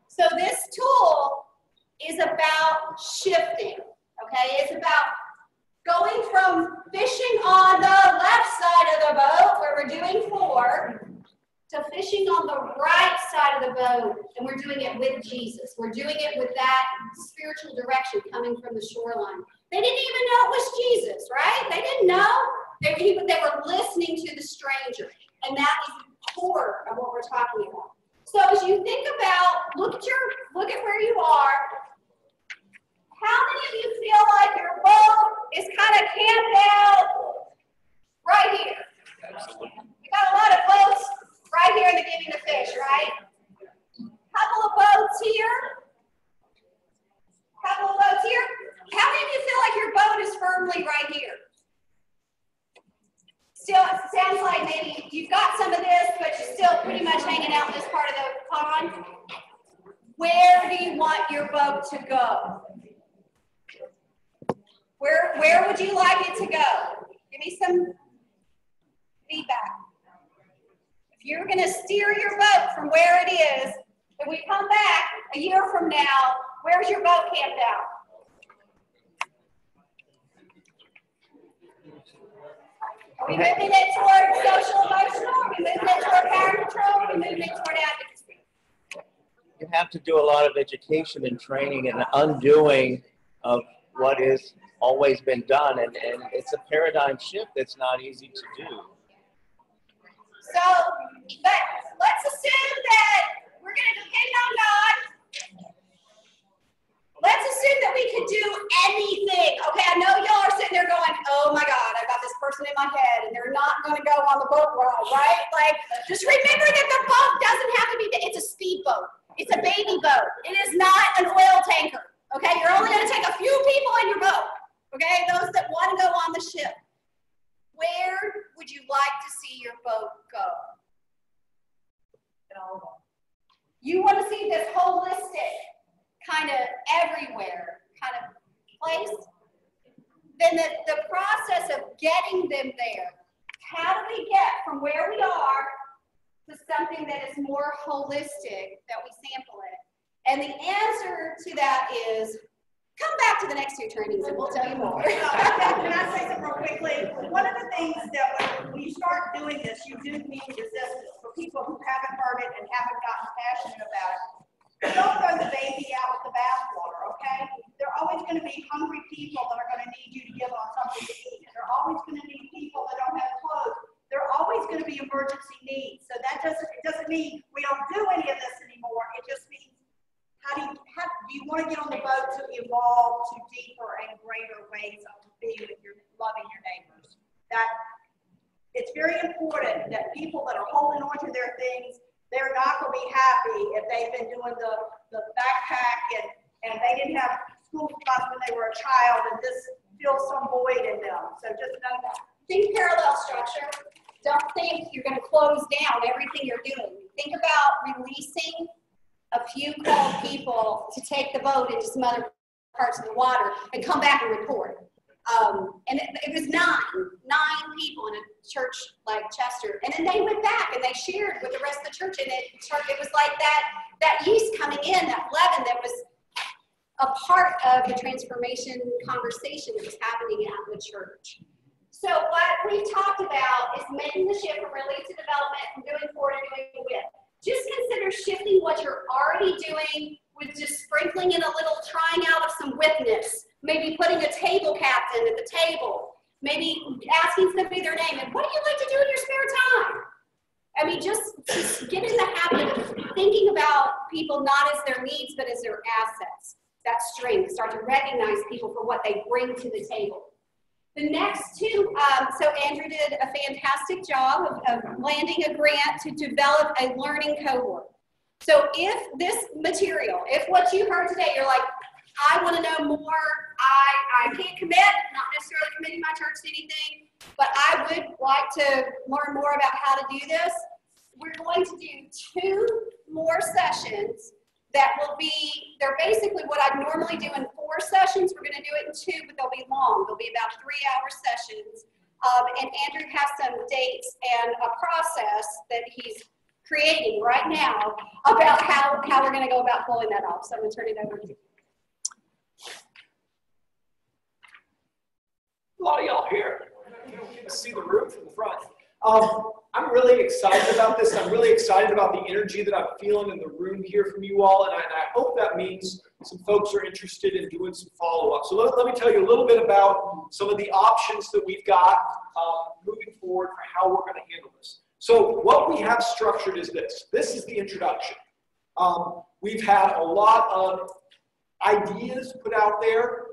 So this tool is about shifting, okay? It's about going from fishing on the left side of the boat, where we're doing 4, to fishing on the right side of the boat, and we're doing it with Jesus. We're doing it with that spiritual direction coming from the shoreline. They didn't even know it was Jesus, right? They didn't know. They were listening to the stranger, and that is the core of what we're talking about. So as you think about, look at where you are. How many of you feel like your boat is kind of camped out right here? You got a lot of boats right here in the Giving the Fish, right? Couple of boats here. Couple of boats here. How many of you feel like your boat is firmly right here? Still, it sounds like maybe you've got some of this, but you're still pretty much hanging out in this part of the pond. Where do you want your boat to go? Where would you like it to go? Give me some feedback. If you're going to steer your boat from where it is, if we come back a year from now, where's your boat camped out? Are we moving it toward social emotional? Are we moving it toward power control? Are we moving it toward advocacy? You have to do a lot of education and training and undoing of what is always been done, and it's a paradigm shift that's not easy to do. So let's assume that we're going to depend on God. Let's assume that we could do anything. Okay, I know y'all are sitting there going, oh my God, I got this person in my head and they're not going to go on the boat ride, right? Like, just remember that the boat doesn't have to be, it's a speedboat. It's a baby boat. It is not an oil tanker. Okay, you're only going to take a few people in your boat. Okay, those that want to go on the ship. Where would you like to see your boat go? You want to see this holistic, kind of everywhere kind of place? Then the process of getting them there, how do we get from where we are to something that is more holistic, that we sample it? And the answer to that is, come back to the next 2 trainings and we'll tell you more. Can I say something real quickly? One of the things that when you start doing this, you do meet resistance for people who haven't heard it and haven't gotten passionate about it. Don't throw the baby out with the bathwater, okay? There are always going to be hungry people that are going to need you to give them something to eat. There are always going to be people that don't have clothes. There are always going to be emergency needs. So it doesn't mean we don't do any of this anymore. It just means do you want to get on the boat to evolve to deeper and greater ways of being with loving your neighbors? That it's very important that people that are holding on to their things, they're not going to be happy if they've been doing the backpack and they didn't have school supplies when they were a child and this fills some void in them. So just know that. Think parallel structure. Don't think you're going to close down everything you're doing. Think about releasing a few called people to take the boat into some other parts of the water and come back and report. And it was nine people in a church like Chester. And then they went back and they shared with the rest of the church. And it was like that yeast coming in, that leaven that was a part of the transformation conversation that was happening at the church. So what we've talked about is making the shift from release to development, from doing for to doing with. Just consider shifting what you're already doing with just sprinkling in a little trying out of some witness. Maybe putting a table captain at the table. Maybe asking somebody their name. And what do you like to do in your spare time? I mean, just get in the habit of thinking about people not as their needs, but as their assets. That strength. Start to recognize people for what they bring to the table. The next 2, so Andrew did a fantastic job of landing a grant to develop a learning cohort. So if this material, if what you heard today, you're like, I want to know more, I can't commit, not necessarily committing my church to anything, but I would like to learn more about how to do this, we're going to do 2 more sessions that will be, they're basically what I normally do in 4 4 sessions. We're going to do it in 2, but they'll be long. They'll be about 3-hour sessions. And Andrew has some dates and a process that he's creating right now about how we're going to go about pulling that off. So I'm going to turn it over to you. A lot of y'all here. You don't get to see the room from the front. I'm really excited about this. I'm really excited about the energy that I'm feeling in the room here from you all, and I hope that means some folks are interested in doing some follow-up. So let me tell you a little bit about some of the options that we've got moving forward for how we're going to handle this. So what we have structured is this. This is the introduction. We've had a lot of ideas put out there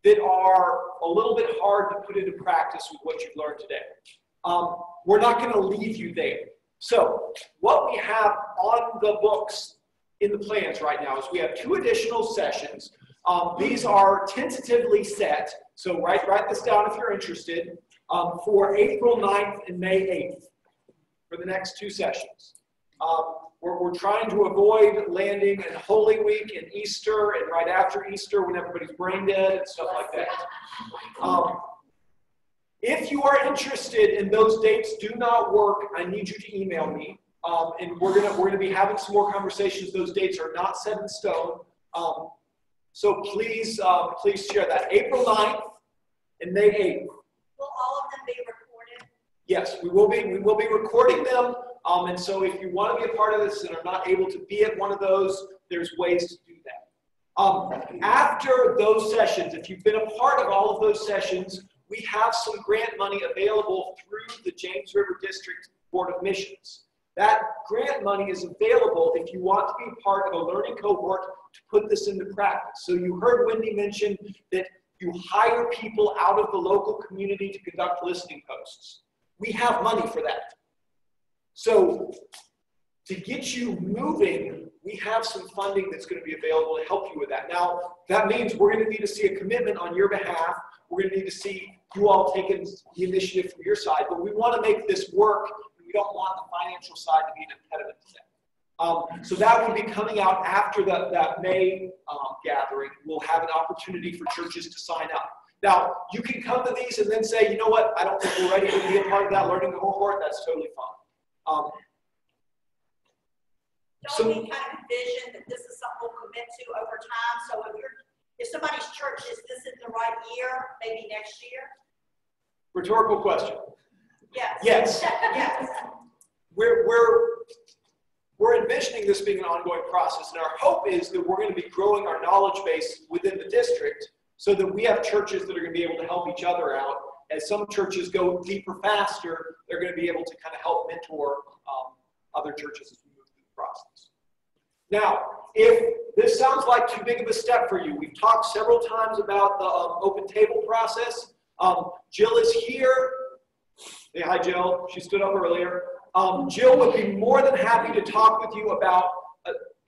that are a little bit hard to put into practice with what you've learned today. We're not going to leave you there. So what we have on the books in the plans right now is we have 2 additional sessions. These are tentatively set, so write this down if you're interested, for April 9th and May 8th for the next 2 sessions. We're trying to avoid landing in Holy Week and Easter and right after Easter when everybody's brain dead and stuff like that. If you are interested and those dates do not work, I need you to email me. And we're gonna be having some more conversations. Those dates are not set in stone. So please share that. April 9th and May 8th. Will all of them be recorded? Yes, we will be recording them. And so if you want to be a part of this and are not able to be at one of those, there's ways to do that. After those sessions, if you've been a part of all of those sessions, we have some grant money available through the James River District Board of Missions. That grant money is available if you want to be part of a learning cohort to put this into practice. So you heard Wendy mention that you hire people out of the local community to conduct listening posts. We have money for that. So to get you moving, we have some funding that's going to be available to help you with that. Now, that means we're going to need to see a commitment on your behalf. We're going to need to see you all taking the initiative from your side, but we want to make this work. We don't want the financial side to be an impediment to that. So that will be coming out after that May gathering. We'll have an opportunity for churches to sign up. Now, you can come to these and then say, you know what, I don't think we're ready to be a part of that learning cohort. That's totally fine. Don't we kind of envision that this is something we'll commit to over time? So if somebody's church is this in the right year, maybe next year? Rhetorical question. Yes. Yes. Yes. We're envisioning this being an ongoing process, and our hope is that we're going to be growing our knowledge base within the district so that we have churches that are going to be able to help each other out. As some churches go deeper faster, they're going to be able to kind of help mentor other churches as we move through the process. Now, if this sounds like too big of a step for you, we've talked several times about the open table process. Jill is here. Say hi, Jill. She stood up earlier. Jill would be more than happy to talk with you about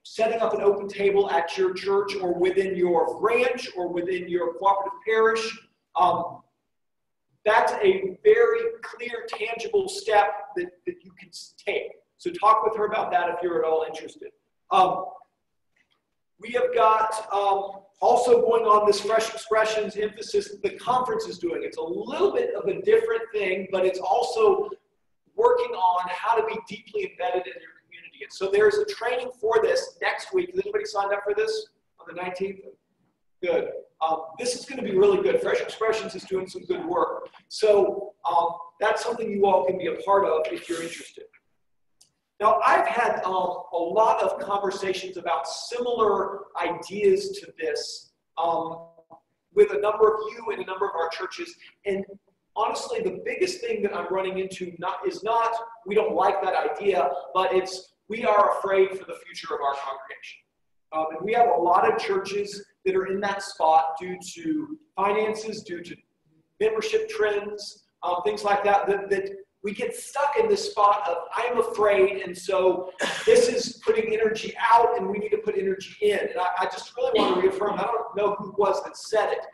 setting up an open table at your church or within your branch or within your cooperative parish. That's a very clear, tangible step that you can take. So talk with her about that if you're at all interested. We have got also going on this Fresh Expressions emphasis that the conference is doing. It's a little bit of a different thing, but it's also working on how to be deeply embedded in your community. And so there's a training for this next week. Has anybody signed up for this on the 19th? Good. This is going to be really good. Fresh Expressions is doing some good work. So that's something you all can be a part of if you're interested. Now, I've had a lot of conversations about similar ideas to this with a number of you and a number of our churches. And honestly, the biggest thing that I'm running into is not we don't like that idea, but it's we are afraid for the future of our congregation. And we have a lot of churches that are in that spot due to finances, due to membership trends, things like that, that we get stuck in this spot of I'm afraid, and so this is putting energy out, and we need to put energy in. And I just really want to reaffirm, I don't know who it was that said it.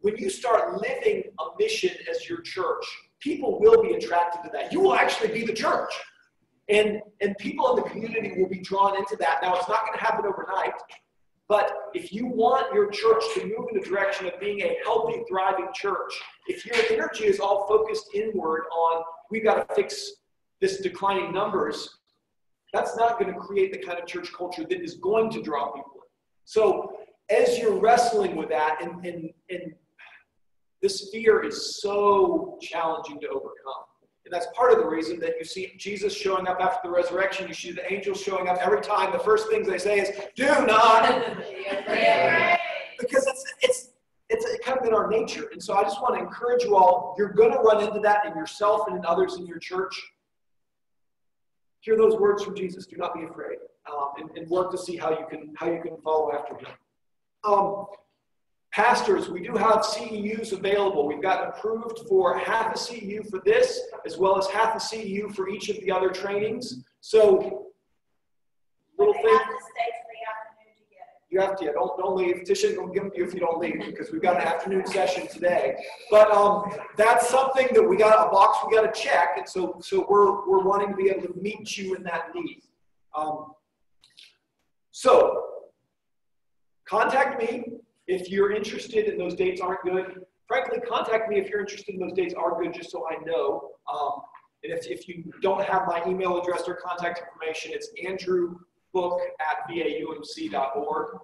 When you start living a mission as your church, people will be attracted to that. You will actually be the church. And people in the community will be drawn into that. Now, it's not going to happen overnight, But if you want your church to move in the direction of being a healthy, thriving church, if your energy is all focused inward on, we've got to fix this declining numbers, that's not going to create the kind of church culture that is going to draw people in. So as you're wrestling with that, and this fear is so challenging to overcome. And that's part of the reason that you see Jesus showing up after the resurrection. You see the angels showing up every time. The first things they say is, do not. Because it's kind of in our nature. And so I just want to encourage you all, you're going to run into that in yourself and in others in your church. Hear those words from Jesus. Do not be afraid. And work to see how you can follow after him. Pastors, we do have CEUs available. We've got approved for half a CEU for this, as well as half a CEU for each of the other trainings. So, little thing. You have to, don't leave. Tisha isn't going to give them to you if you don't leave, because we've got an afternoon session today. But that's something that we got a box we got to check, and so we're wanting to be able to meet you in that need. So, contact me. If you're interested and those dates aren't good, frankly, contact me if you're interested and those dates are good, just so I know. And if you don't have my email address or contact information, it's andrewbook@vaumc.org.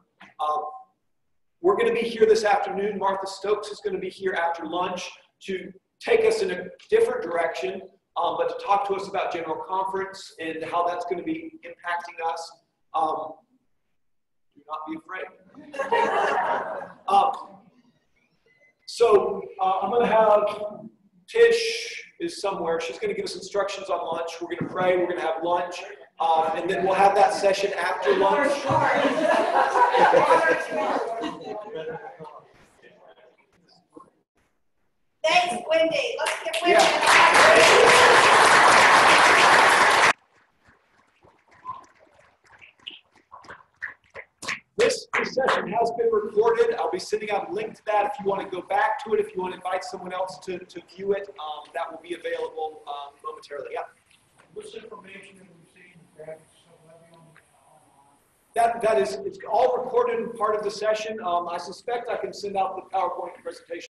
We're going to be here this afternoon. Martha Stokes is going to be here after lunch to take us in a different direction, but to talk to us about General Conference and how that's going to be impacting us. Do not be afraid. I'm going to have Tish is somewhere. She's going to give us instructions on lunch. We're going to pray. We're going to have lunch. And then we'll have that session after lunch. Thanks, Wendy. Let's get Wendy. Yeah. This session has been recorded. I'll be sending out a link to that if you want to go back to it. If you want to invite someone else to view it, that will be available momentarily. Yeah. What's information that we've seen? That is, it's all recorded and part of the session. I suspect I can send out the PowerPoint presentation.